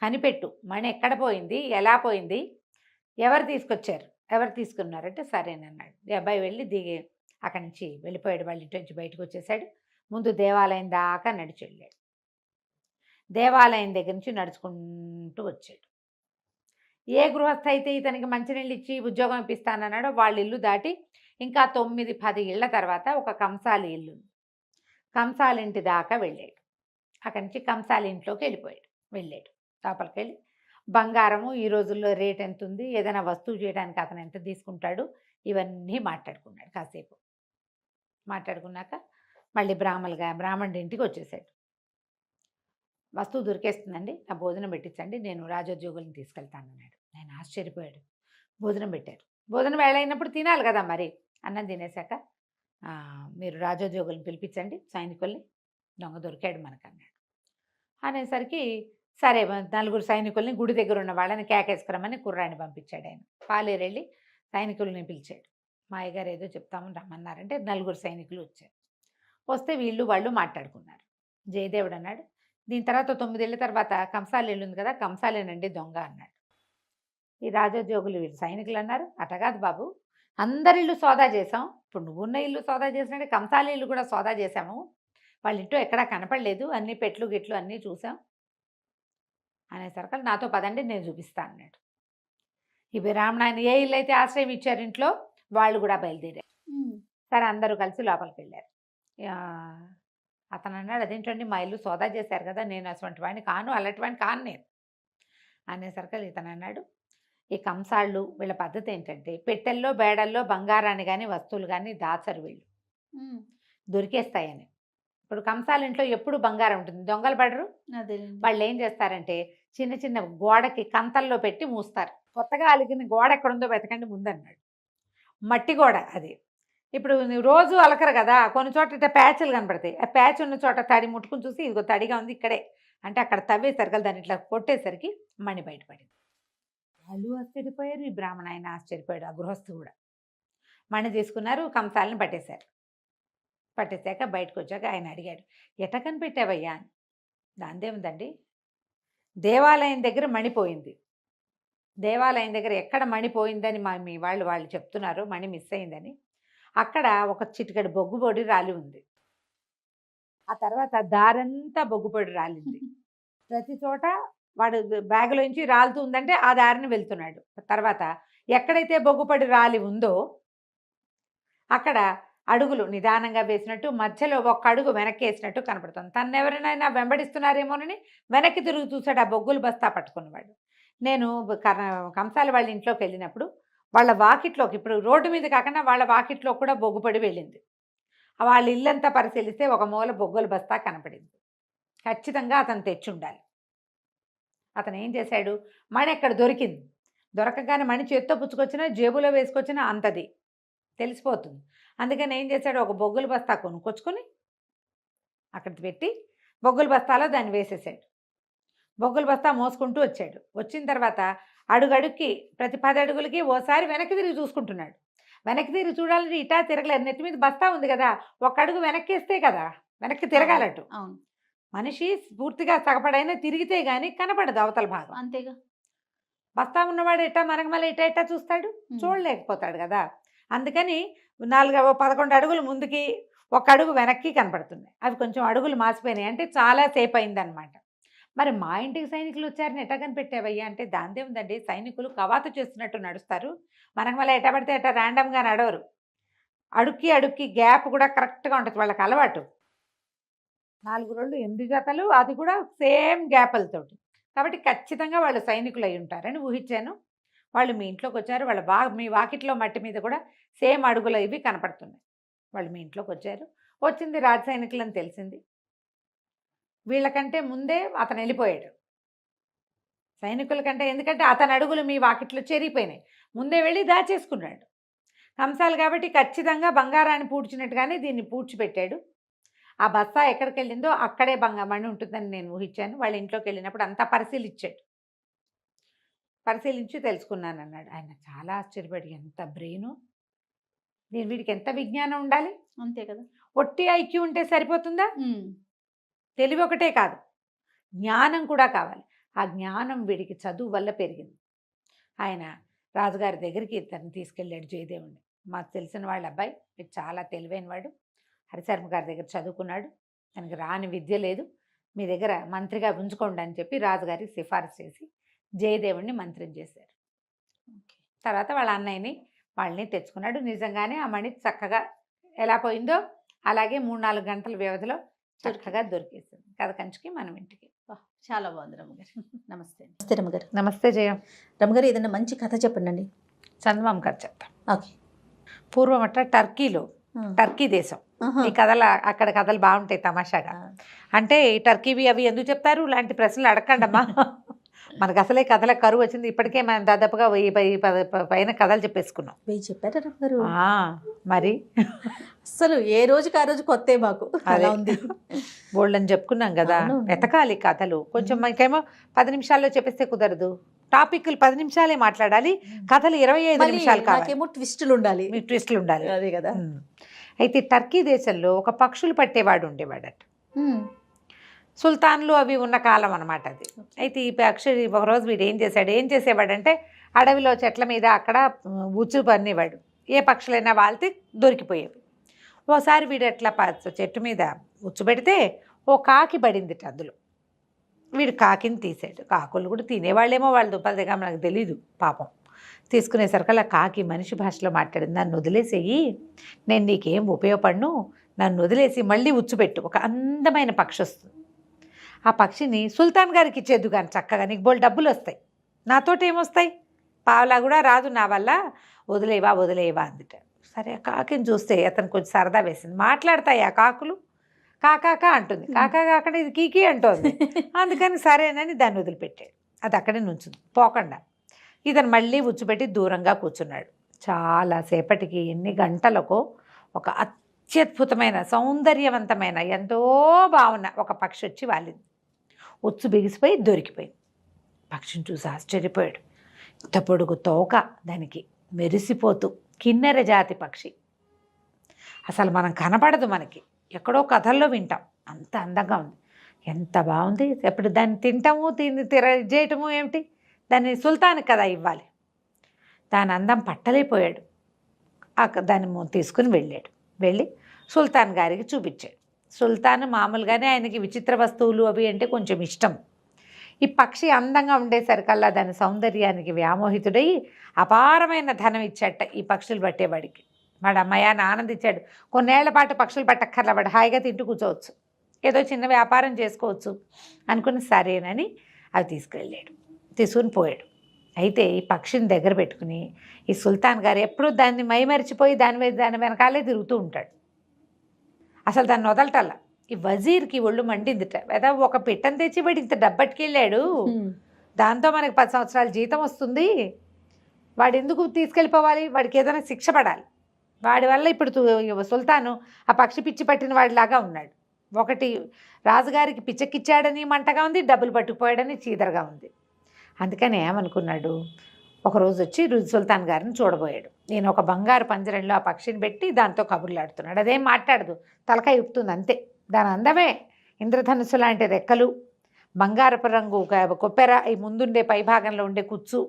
కనిపెట్టు, మణి ఎక్కడ పోయింది, ఎలా పోయింది, ఎవరు తీసుకొచ్చారు, ఎవరు తీసుకున్నారంటే సరేనన్నాడు. ఈ అబ్బాయి వెళ్ళి దిగి అక్కడి నుంచి వెళ్ళిపోయాడు, వాళ్ళ ఇంటి నుంచి బయటకు వచ్చేసాడు. ముందు దేవాలయం దాకా నడిచి వెళ్ళాడు, దేవాలయం దగ్గర నుంచి నడుచుకుంటూ వచ్చాడు. ఏ గృహస్థ అయితే ఇతనికి మంచినీళ్ళు ఇచ్చి ఉద్యోగం ఇప్పిస్తానన్నాడో వాళ్ళ ఇల్లు దాటి ఇంకా 9-10 ఇళ్ల తర్వాత ఒక కంసాలి ఇల్లు, కంసాలి ఇంటి దాకా వెళ్ళాడు. అక్కడి నుంచి కంసాలి ఇంట్లోకి వెళ్ళాడు, లోపలికి వెళ్ళి బంగారము ఈ రోజుల్లో రేట్ ఎంత ఉంది, ఏదైనా వస్తువు చేయడానికి అతను ఎంత తీసుకుంటాడు, ఇవన్నీ మాట్లాడుకున్నాడు. కాసేపు మాట్లాడుకున్నాక మళ్ళీ బ్రాహ్మణుడి ఇంటికి వచ్చేసాడు. వస్తువు దొరికేస్తుందండి, నా భోజనం పెట్టించండి, నేను రాజోద్యోగులను తీసుకెళ్తాను అన్నాడు. ఆయన ఆశ్చర్యపోయాడు. భోజనం పెట్టారు. భోజనం వేళ అయినప్పుడు తినాలి కదా మరి. అన్నం తినేశాక మీరు రాజోద్యోగులను పిలిపించండి, సైనికుల్ని, దొంగ దొరికాడు మనకు అన్నాడు. అనేసరికి సరే 4 సైనికుల్ని గుడి దగ్గర ఉన్న వాళ్ళని కేకేసుకురమ్మని కుర్రాన్ని పంపించాడు ఆయన. పాలేరు వెళ్ళి సైనికుల్ని పిలిచాడు. మా అయ్యగారు ఏదో చెప్తామని రమ్మన్నారంటే 4 సైనికులు వచ్చారు. వస్తే వాళ్ళు మాట్లాడుకున్నారు. జయదేవుడు అన్నాడు, దీని తర్వాత 9 ఏళ్ళ తర్వాత కంసాలి ఇల్లు ఉంది కదా, కంసాలేనండి దొంగ అన్నాడు. ఈ రాజోద్యోగులు వీళ్ళు సైనికులు అన్నారు, అట కాదు బాబు, అందరి ఇల్లు సోదా చేసాం, ఇప్పుడు నువ్వున్న ఇల్లు సోదా చేసినట్టే కంసాలి ఇల్లు కూడా సోదా చేసాము, వాళ్ళ ఇంట్లో ఎక్కడా కనపడలేదు, అన్ని పెట్లు గిట్లు అన్నీ చూసాం అనేసరికి నాతో పదండి నేను చూపిస్తా అన్నాడు. ఈ బ్రాహ్మణ ఏ ఇల్లు అయితే ఆశ్రయం ఇచ్చారు ఇంట్లో వాళ్ళు కూడా బయలుదేరారు. సరే అందరూ కలిసి లోపలికి వెళ్ళారు. అతను అన్నాడు, అదేంటండి మా ఇల్లు సోదా చేశారు కదా, నేను అటువంటి వాడిని కాను, అలాంటి వాడిని కాను నేను అనేసరికి ఇతను అన్నాడు, ఈ కంసాళ్ళు వీళ్ళ పద్ధతి ఏంటంటే పెట్టెల్లో బేడల్లో బంగారాన్ని కానీ వస్తువులు కానీ దాచరు వీళ్ళు, దొరికేస్తాయని. ఇప్పుడు కంసాల ఇంట్లో ఎప్పుడు బంగారం ఉంటుంది, దొంగలు పడరు. వాళ్ళు ఏం చేస్తారంటే చిన్న చిన్న గోడకి కంతల్లో పెట్టి మూస్తారు. కొత్తగా అలిగిన గోడ ఎక్కడుందో వెతకండి ముందన్నాడు. మట్టి గోడ అది. ఇప్పుడు రోజు అలకరు కదా, కొన్ని చోట్ల ఇట్లా ప్యాచ్లు కనపడతాయి, ఆ ప్యాచ్ ఉన్న చోట తడి ముట్టుకుని చూసి ఇదిగో తడిగా ఉంది ఇక్కడే అంటే అక్కడ తవ్వేసరికి కదా దాన్ని ఇట్లా కొట్టేసరికి మణి బయటపడింది. వాళ్ళు ఆశ్చర్యపోయారు, ఈ బ్రాహ్మణ ఆయన ఆశ్చర్యపోయాడు, ఆ గృహస్థు కూడా. మణి తీసుకున్నారు, కంసాలని పట్టేశారు. పట్టేశాక బయటకు వచ్చాక ఆయన అడిగాడు, ఎట కనిపెట్టావయ్యా అని. దాందేముందండి, దేవాలయం దగ్గర మణిపోయింది, దేవాలయం దగ్గర ఎక్కడ మణిపోయిందని మీ వాళ్ళు చెప్తున్నారు, మణి మిస్ అయిందని. అక్కడ ఒక చిటికెడు బొగ్గుపొడి రాలి ఉంది, ఆ తర్వాత దారంతా బొగ్గుపొడి రాలింది. ప్రతి చోట వాడు బ్యాగులోంచి రాలుతూ ఉందంటే ఆ దారిని వెళ్తున్నాడు. తర్వాత ఎక్కడైతే బొగ్గుపొడి రాలి ఉందో అక్కడ అడుగులు నిదానంగా వేసినట్టు, మధ్యలో ఒక్క అడుగు వెనక్కి వేసినట్టు కనపడుతుంది. తను ఎవరైనా వెంబడిస్తున్నారేమోనని వెనక్కి తిరుగు చూశాడు ఆ బొగ్గులు బస్తా పట్టుకున్నవాడు. నేను కంసాల వాళ్ళ ఇంట్లోకి వెళ్ళినప్పుడు వాళ్ళ వాకిట్లోకి, ఇప్పుడు రోడ్డు మీద కాకుండా వాళ్ళ వాకిట్లో కూడా బొగ్గుపడి వెళ్ళింది. వాళ్ళ ఇల్లంతా పరిశీలిస్తే ఒక మూల బొగ్గుల బస్తా కనపడింది. ఖచ్చితంగా అతను తెచ్చి ఉండాలి. అతను ఏం చేశాడు, మణి ఎక్కడ దొరికింది, దొరకగానే మణి చేత్తో పుచ్చుకొచ్చినా జేబులో వేసుకొచ్చినా అంతది తెలిసిపోతుంది. అందుకని ఏం చేశాడు, ఒక బొగ్గుల బస్తా కొనుక్కొచ్చుకొని అక్కడ పెట్టి బొగ్గుల బస్తాలో దాన్ని వేసేసాడు. బొగ్గుల బస్తా మోసుకుంటూ వచ్చాడు. వచ్చిన తర్వాత అడుగడుక్కి ప్రతి 10 అడుగులకి ఓసారి వెనక్కి తిరిగి చూసుకుంటున్నాడు. వెనక్కి తిరిగి చూడాలంటే ఇటా తిరగలేదు, నెత్తి మీద బస్తా ఉంది కదా, ఒక అడుగు వెనక్కి వేస్తే కదా వెనక్కి తిరగాలట్టు. అవును, మనిషి పూర్తిగా సగపడైనా తిరిగితే గానీ కనపడదు అవతల భాగం. అంతేగా, బస్తా ఉన్నవాడు ఎట్టా మనకు మళ్ళీ ఇటా చూస్తాడు, చూడలేకపోతాడు కదా. అందుకని 11 అడుగులు ముందుకి, ఒక అడుగు వెనక్కి కనపడుతున్నాయి. అవి కొంచెం అడుగులు మాసిపోయినాయి, అంటే చాలా సేపు అయిందనమాట. మరి మా ఇంటికి సైనికులు వచ్చారని ఎట్టా కనిపెట్టావయ్యా అంటే, దాందే ఉందండి, సైనికులు కవాతు చేస్తున్నట్టు నడుస్తారు, మనకు మళ్ళీ ఎట్ట పడితే ఎట్టా ర్యాండమ్గా నడవరు, అడుక్కి గ్యాప్ కూడా కరెక్ట్గా ఉంటుంది, వాళ్ళకి అలవాటు. 4 రోళ్ళు 8 జతలు, అది కూడా సేమ్ గ్యాపులతోటి, కాబట్టి ఖచ్చితంగా వాళ్ళు సైనికులు అయి ఉంటారని ఊహించాను. వాళ్ళు మీ ఇంట్లోకి వచ్చారు, మీ వాకిట్లో మట్టి మీద కూడా సేమ్ అడుగులు ఇవి కనపడుతున్నాయి. వాళ్ళు మీ ఇంట్లోకి వచ్చారు, వచ్చింది రాజ సైనికులు అని తెలిసింది. వీళ్ళకంటే ముందే అతను వెళ్ళిపోయాడు సైనికుల కంటే, ఎందుకంటే అతని అడుగులు మీ వాకిట్లో చెరిగిపోయినాయి, ముందే వెళ్ళి దాచేసుకున్నాడు. కంసాలు కాబట్టి ఖచ్చితంగా బంగారాన్ని పూడ్చినట్టుగానే దీన్ని పూడ్చిపెట్టాడు. ఆ బస్తా ఎక్కడికి వెళ్ళిందో అక్కడే మణి ఉంటుందని నేను ఊహించాను. వాళ్ళ ఇంట్లోకి వెళ్ళినప్పుడు అంతా పరిశీలించి తెలుసుకున్నాను అన్నాడు. ఆయన చాలా ఆశ్చర్యపడి, ఎంత బ్రెయిను, వీడికి ఎంత విజ్ఞానం ఉండాలి, అంతే కదా. ఒట్టి ఐక్యూ ఉంటే సరిపోతుందా, తెలివి ఒకటే కాదు, జ్ఞానం కూడా కావాలి. ఆ జ్ఞానం వీడికి చదువు వల్ల పెరిగింది. ఆయన రాజుగారి దగ్గరికి తను తీసుకెళ్ళాడు జయదేవుడిని. మాకు తెలిసిన వాళ్ళ అబ్బాయి, వీడు చాలా తెలివైన వాడు, హరిశర్మ గారి దగ్గర చదువుకున్నాడు, తనకి రాని విద్య లేదు, మీ దగ్గర మంత్రిగా ఉంచుకోండి అని చెప్పి రాజుగారికి సిఫారసు చేసి జయదేవుడిని మంత్రం చేశారు. తర్వాత వాళ్ళ అన్నయ్యని వాళ్ళని తెచ్చుకున్నాడు. నిజంగానే ఆ మణి చక్కగా ఎలా పోయిందో అలాగే 3-4 గంటల వ్యవధిలో చక్కగా దొరికేసింది. కథ కంచికి మనం ఇంటికి. చాలా బాగుంది రమ్మగారు. నమస్తే. నమస్తే రమ్మగారు. నమస్తే జయం. రమ్మగారు, ఏదైనా మంచి కథ చెప్పండి అండి. చందమామ కథ చెప్తాం. ఓకే. పూర్వమట టర్కీ దేశం ఆహా. ఈ కథలు అక్కడ కథలు బాగుంటాయి తమాషాగా. అంటే ఈ టర్కీవి అవి ఎందుకు చెప్తారు లాంటి ప్రశ్నలు అడగండి అమ్మా. మనకు అసలే కథల కరువు వచ్చింది. ఇప్పటికే మనం దాదాపుగా 1000 పైన కథలు చెప్పేసుకున్నాం. వెయ్యి చెప్పారా రమ్మగారు? మరి అసలు ఏ రోజుకి ఆ రోజు కొత్త మాకు అలా ఉంది. బోల్డ్ అని చెప్పుకున్నాం కదా, అవును. వెతకాలి కథలు. కొంచెం మనకేమో 10 నిమిషాల్లో చెప్పేస్తే కుదరదు. టాపిక్లు 10 నిమిషాలే మాట్లాడాలి, కథలు 25 నిమిషాలు కావాలి. నాకేమో ట్విస్టులు ఉండాలి. మీకు ట్విస్టులు ఉండాలి. అదే కదా. అయితే టర్కీ దేశంలో ఒక పక్షులు పట్టేవాడు ఉండేవాడట. సుల్తాన్లు అవి ఉన్న కాలం అనమాట అది. అయితే ఈ పక్షి ఒకరోజు వీడు ఏం చేసేవాడంటే అడవిలో చెట్ల మీద అక్కడ ఉచ్చు పన్నేవాడు. ఏ పక్షులైనా వాళ్తే దొరికిపోయేవి. ఓసారి వీడు ఎట్లా చెట్టు మీద ఉచ్చు పెడితే ఓ కాకి పడిందిట అందులో. వీడు కాకిని తీసాడు. కాకులు కూడా తినేవాళ్ళేమో, వాళ్ళు దుప్పటిగా మనకు తెలీదు పాపం. తీసుకునేసరికల్లా కాకి మనిషి భాషలో మాట్లాడింది, నన్ను వదిలేసేయి, నేను నీకేం ఉపయోగపడను, నన్ను వదిలేసి మళ్ళీ ఉచ్చుపెట్టు, ఒక అందమైన పక్షి వస్తుంది. ఆ పక్షిని సుల్తాన్ గారికి ఇచ్చేద్దు కానీ చక్కగా, నీకు బోల్ డబ్బులు వస్తాయి, నాతోటి ఏమొస్తాయి, పావలా కూడా రాదు నా వల్ల, వదిలేవా అందిట. సరే ఆ కాకిని చూస్తే అతను కొంచెం సరదా వేసింది. మాట్లాడతాయి ఆ కాకులు, కాకాక అంటుంది, కాకాక ఇది కీకి అంటోంది. అందుకని సరేనని దాన్ని వదిలిపెట్టాడు. అది అక్కడే నుంచుంది పోకుండా. ఇతను మళ్ళీ ఉచ్చుపెట్టి దూరంగా కూర్చున్నాడు. చాలాసేపటికి, ఎన్ని గంటలకో, ఒక అత్యద్భుతమైన సౌందర్యవంతమైన ఎంతో బాగున్న ఒక పక్షి వచ్చి వాలింది. ఉచ్చు బిగిసిపోయి దొరికిపోయింది. పక్షిని చూసి ఆశ్చర్యపోయాడు. ఇంత పొడుగు తోక దానికి, మెరిసిపోతూ, కిన్నెర జాతి పక్షి. అసలు మనం కనపడదు, మనకి ఎక్కడో కథల్లో వింటాం. అంత అందంగా ఉంది, ఎంత బాగుంది. ఎప్పుడు దాన్ని తింటాము, చేయటము ఏమిటి, దాన్ని సుల్తాన్ కదా ఇవ్వాలి. దాని అందం పట్టలేకపోయాడు. దాన్ని తీసుకుని వెళ్ళి సుల్తాన్ గారికి చూపించాడు. సుల్తాన్ మామూలుగానే ఆయనకి విచిత్ర వస్తువులు అవి అంటే కొంచెం ఇష్టం. ఈ పక్షి అందంగా ఉండేసరికల్లా దాని సౌందర్యానికి వ్యామోహితుడై అపారమైన ధనం ఇచ్చాట ఈ పక్షులు పట్టేవాడికి. వాడు అమ్మయాన్ని ఆనందించాడు. కొన్నేళ్ల పాటు పక్షులు పట్టక్కర్లా, వాడు హాయిగా తింటూ కూర్చోవచ్చు, ఏదో చిన్న వ్యాపారం చేసుకోవచ్చు అనుకుని సరేనని అవి తీసుకుని పోయాడు. అయితే ఈ పక్షిని దగ్గర పెట్టుకుని ఈ సుల్తాన్ గారు ఎప్పుడూ దాన్ని మైమరిచిపోయి దాని వెనకాలే తిరుగుతూ ఉంటాడు. అసలు దాన్ని వదలటల్లా. ఈ వజీర్కి ఒళ్ళు మండిందిట. లేదా ఒక పిట్టను తెచ్చి వాడు ఇంత డబ్బట్టుకెళ్ళాడు, దాంతో మనకి 10 సంవత్సరాల జీతం వస్తుంది, వాడు ఎందుకు తీసుకెళ్ళిపోవాలి, వాడికి ఏదైనా శిక్ష పడాలి. వాడి వల్ల ఇప్పుడు సుల్తాను ఆ పక్షి పిచ్చి పట్టిన వాడిలాగా ఉన్నాడు. ఒకటి రాజుగారికి పిచ్చెక్కిచ్చాడని మంటగా ఉంది, డబ్బులు పట్టుకుపోయాడని చీదరగా ఉంది. అందుకని ఏమనుకున్నాడు, ఒకరోజు వచ్చి సుల్తాన్ గారిని చూడబోయాడు. నేను ఒక బంగారు పంజరంలో ఆ పక్షిని పెట్టి దాంతో కబుర్లాడుతున్నాడు. అదేం మాట్లాడదు, తలకాయ ఊపుతుంది అంతే. దాని అందమే ఇంద్రధనుస్సు లాంటి రెక్కలు, బంగారపు రంగు కొప్పెర, ఈ ముందుండే పైభాగంలో ఉండే కుచ్చు,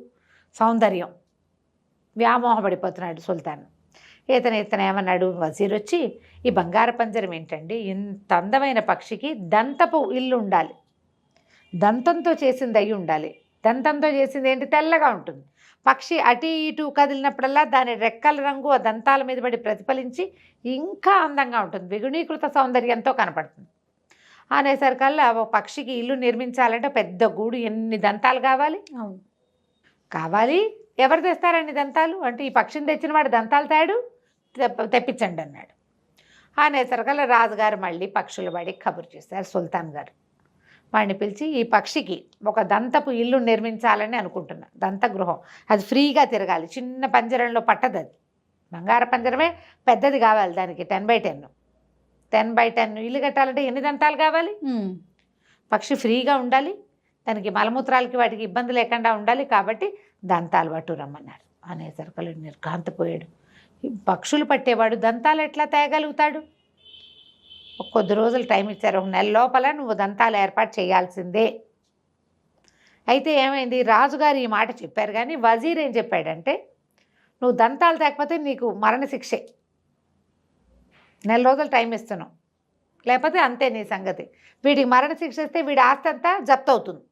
సౌందర్యం. వ్యామోహపడిపోతున్నాడు సుల్తాన్. ఇతను ఏమన్నాడు, వజీర్ వచ్చి, ఈ బంగారు పంజరం ఏంటండి, ఇంత అందమైన పక్షికి దంతపు ఇల్లు ఉండాలి, దంతంతో చేసింది అయి ఉండాలి. దంతంతో చేసింది ఏంటి, తెల్లగా ఉంటుంది. పక్షి అటు ఇటు కదిలినప్పుడల్లా దాని రెక్కల రంగు ఆ దంతాల మీద పడి ప్రతిఫలించి ఇంకా అందంగా ఉంటుంది, ద్విగుణీకృత సౌందర్యంతో కనపడుతుంది. అనేసరికల్లా ఒక పక్షికి ఇల్లు నిర్మించాలంటే పెద్ద గూడు, ఎన్ని దంతాలు కావాలి. ఎవరు తెస్తారండి దంతాలు అంటే, ఈ పక్షిని తెచ్చిన వాడు దంతాలు తెప్పించండి అన్నాడు. అనేసరికల్లా రాజుగారు మళ్ళీ పక్షుల వాడికి కబురు చేశారు. సుల్తాన్ గారు వాడిని పిలిచి, ఈ పక్షికి ఒక దంతపు ఇల్లు నిర్మించాలని అనుకుంటున్నా, దంతగృహం, అది ఫ్రీగా తిరగాలి, చిన్న పంజరంలో పట్టదు, అది బంగార పంజరమే, పెద్దది కావాలి, దానికి 10x10 ఇల్లు కట్టాలంటే ఎన్ని దంతాలు కావాలి, పక్షి ఫ్రీగా ఉండాలి, దానికి మలమూత్రాలకి వాటికి ఇబ్బంది లేకుండా ఉండాలి, కాబట్టి దంతాలు పట్టు రమ్మన్నారు. అనేసరికలు నిర్ఘాంతపోయాడు. పక్షులు పట్టేవాడు దంతాలు ఎట్లా తేగలుగుతాడు? కొద్ది రోజులు టైం ఇచ్చారు, 1 నెల లోపల నువ్వు దంతాలు ఏర్పాటు చేయాల్సిందే. అయితే ఏమైంది, రాజుగారు ఈ మాట చెప్పారు, కానీ వజీర్ ఏం చెప్పాడంటే, నువ్వు దంతాలు తేకపోతే నీకు మరణశిక్షే, 1 నెల రోజులు టైం ఇస్తున్నావు, లేకపోతే అంతే నీ సంగతి. వీడికి మరణశిక్ష ఇస్తే వీడి ఆస్తి అంతా జప్తు అవుతుంది,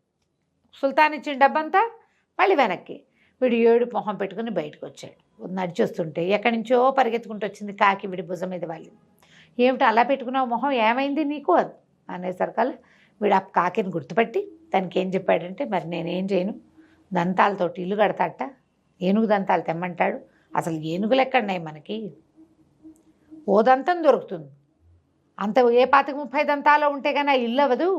సుల్తాన్ ఇచ్చిన డబ్బంతా మళ్ళీ వెనక్కి. వీడు ఏడు మొహం పెట్టుకుని బయటకు వచ్చాడు. నడిచొస్తుంటే ఎక్కడి నుంచో పరిగెత్తుకుంటూ వచ్చింది కాకి, వీడి భుజం మీద వాళ్ళింది. ఏమిటి అలా పెట్టుకున్నావు మొహం, ఏమైంది నీకు అది అనేసరికల్లా వీడు ఆ కాకిని గుర్తుపట్టి దానికి ఏం చెప్పాడంటే, మరి నేనేం చేయను, దంతాలతోటి ఇల్లు కడతాట, ఏనుగు దంతాలు తెమ్మంటాడు, అసలు ఏనుగులు ఎక్కడున్నాయి మనకి, ఓ దంతం దొరుకుతుంది, అంత ఏ 25-30 దంతాలో ఉంటే కానీ ఆ ఇల్లు అవ్వదు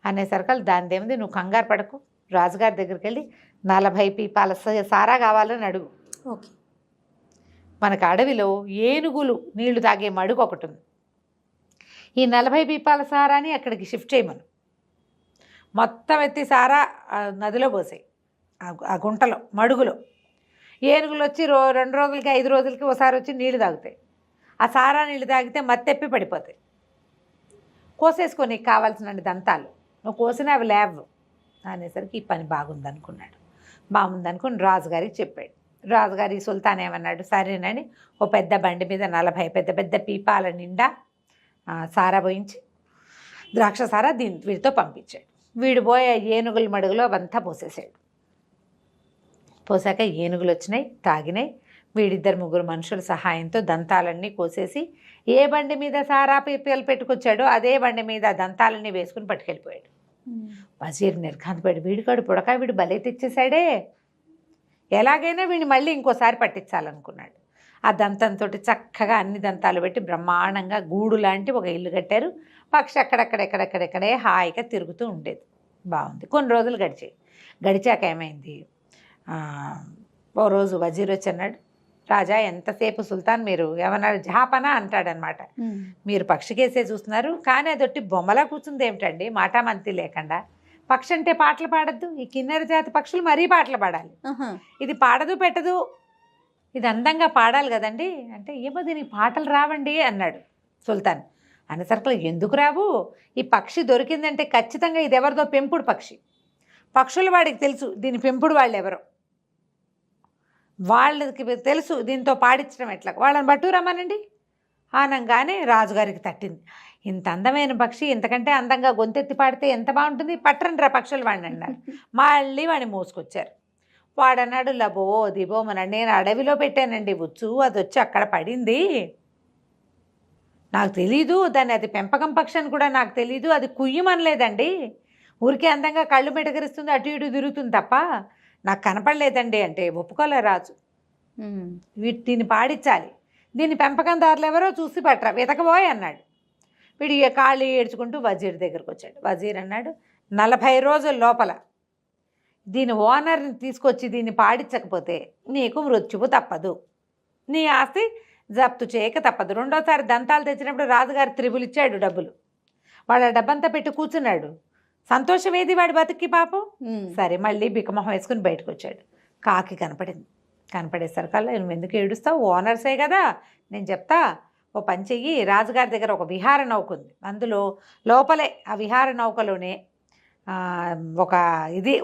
అనేసరికి దానిదేముంది, నువ్వు కంగారు పడకు, రాజుగారి దగ్గరికి వెళ్ళి 40 పీపాల సారా కావాలని అడుగు. ఓకే. మనకు అడవిలో ఏనుగులు నీళ్లు తాగే మడుగు ఒకటి ఉంది. ఈ 40 పీపాల సారాని అక్కడికి షిఫ్ట్ చేయమను. మొత్తం ఎత్తి సారా నదిలో పోసాయి, ఆ గుంటలో మడుగులో. ఏనుగులు వచ్చి 2 రోజులకి 5 రోజులకి ఒకసారి వచ్చి నీళ్లు తాగుతాయి. ఆ సారా నీళ్ళు తాగితే మత్తెప్పి పడిపోతాయి. కోసేసుకో నీకు కావాల్సిన దంతాలు, నువ్వు కోసిన అవి లేవు అనేసరికి ఈ పని బాగుందనుకున్నాడు. బాగుందనుకుని రాజుగారికి చెప్పాడు. రాజుగారి సుల్తాన్ ఏమన్నాడు, సరేనని ఓ పెద్ద బండి మీద 40 పెద్ద పెద్ద పీపాల నిండా సారా పోయించి ద్రాక్ష సారా వీడితో పంపించాడు. వీడు పోయే ఏనుగుల మడుగులో అవంతా పోసేసాడు. పోసాక ఏనుగులు వచ్చినాయి, తాగినాయి. వీడిద్దరు 3 మనుషుల సహాయంతో దంతాలన్నీ కోసేసి ఏ బండి మీద సారా పీపాలు పెట్టుకొచ్చాడో అదే బండి మీద దంతాలన్నీ వేసుకుని పట్టుకెళ్ళిపోయాడు. వజీర్ నిర్ఘాంతపడి, వీడికాడు పుడక, వీడు బలే తెచ్చేశాడే, ఎలాగైనా వీడిని మళ్ళీ ఇంకోసారి పట్టించాలనుకున్నాడు. ఆ దంతంతో చక్కగా అన్ని దంతాలు పెట్టి బ్రహ్మాండంగా గూడు లాంటి ఒక ఇల్లు కట్టారు. పక్షి అక్కడెక్కడెక్కడెక్కడే హాయిగా తిరుగుతూ ఉండేది. బాగుంది. కొన్ని రోజులు గడిచాక ఏమైంది, ఓ రోజు వజీర్ వచ్చి అన్నాడు, రాజా ఎంతసేపు సుల్తాన్ మీరు ఏమన్నారు, జహాపనా అంటాడనమాట, మీరు పక్షికేసే చూస్తున్నారు కానీ అదొట్టి బొమ్మలా కూర్చుంది ఏమిటండి, మాటామంతి లేకుండా. పక్షి అంటే పాటలు పాడద్దు, ఈ కిన్నెర జాతి పక్షులు మరీ పాటలు పాడాలి, ఇది పాడదు పెట్టదు, ఇది అందంగా పాడాలి కదండి అంటే, ఏమో దీనికి పాటలు రావండి అన్నాడు సుల్తాన్. అనేసరికి ఎందుకు రావు, ఈ పక్షి దొరికిందంటే ఖచ్చితంగా ఇది ఎవరిదో పెంపుడు పక్షి, పక్షుల వాడికి తెలుసు దీని పెంపుడు వాళ్ళు ఎవరో, వాళ్ళకి తెలుసు దీంతో పాడించడం ఎట్లా, వాళ్ళని బట్టురమ్మనండి అనగానే రాజుగారికి తట్టింది. ఇంత అందమైన పక్షి ఇంతకంటే అందంగా గొంతెత్తి పాడితే ఎంత బాగుంటుంది, పట్టరండి రా పక్షులు వాడిని అన్నారు. మళ్ళీ వాడిని మోసుకొచ్చారు. వాడన్నాడు, లబో దిబోమనండి, నేను అడవిలో పెట్టానండి ఉచ్చు, అది వచ్చి అక్కడ పడింది, నాకు తెలీదు దాన్ని, అది పెంపకం పక్షి అని కూడా నాకు తెలీదు, అది కుయ్యమనలేదండి, ఊరికే అందంగా కళ్ళు మెటకరిస్తుంది, అటు ఇటు తిరుగుతుంది తప్ప నాకు కనపడలేదండి అంటే ఒప్పుకోలే రాజు. దీన్ని పాడించాలి, దీన్ని పెంపకందారులు ఎవరో చూసి పట్టరా వెతకబోయ్ అన్నాడు. వీడు కాళ్ళు ఏడ్చుకుంటూ వజీర్ దగ్గరకు వచ్చాడు. వజీర్ అన్నాడు, 40 రోజుల లోపల దీని ఓనర్ని తీసుకొచ్చి దీన్ని పాడించకపోతే నీకు మృత్యువు తప్పదు, నీ ఆస్తి జప్తు చేయక తప్పదు. రెండోసారి దంతాలు తెచ్చినప్పుడు రాజుగారు 3 ఇచ్చాడు డబ్బులు. వాళ్ళ డబ్బంతా పెట్టి కూర్చున్నాడు. సంతోషం ఏది వాడి బతుక్కి పాపం. సరే మళ్ళీ బిక్కమొహం వేసుకుని బయటకు వచ్చాడు. కాకి కనపడింది. కనపడేసరికల్లా నువ్వు ఎందుకు ఏడుస్తావు, ఓనర్సే కదా, నేను చెప్తా, ఓ పని చెయ్యి, రాజుగారి దగ్గర ఒక విహార నౌక ఉంది, అందులో లోపలే ఆ విహార నౌకలోనే ఒక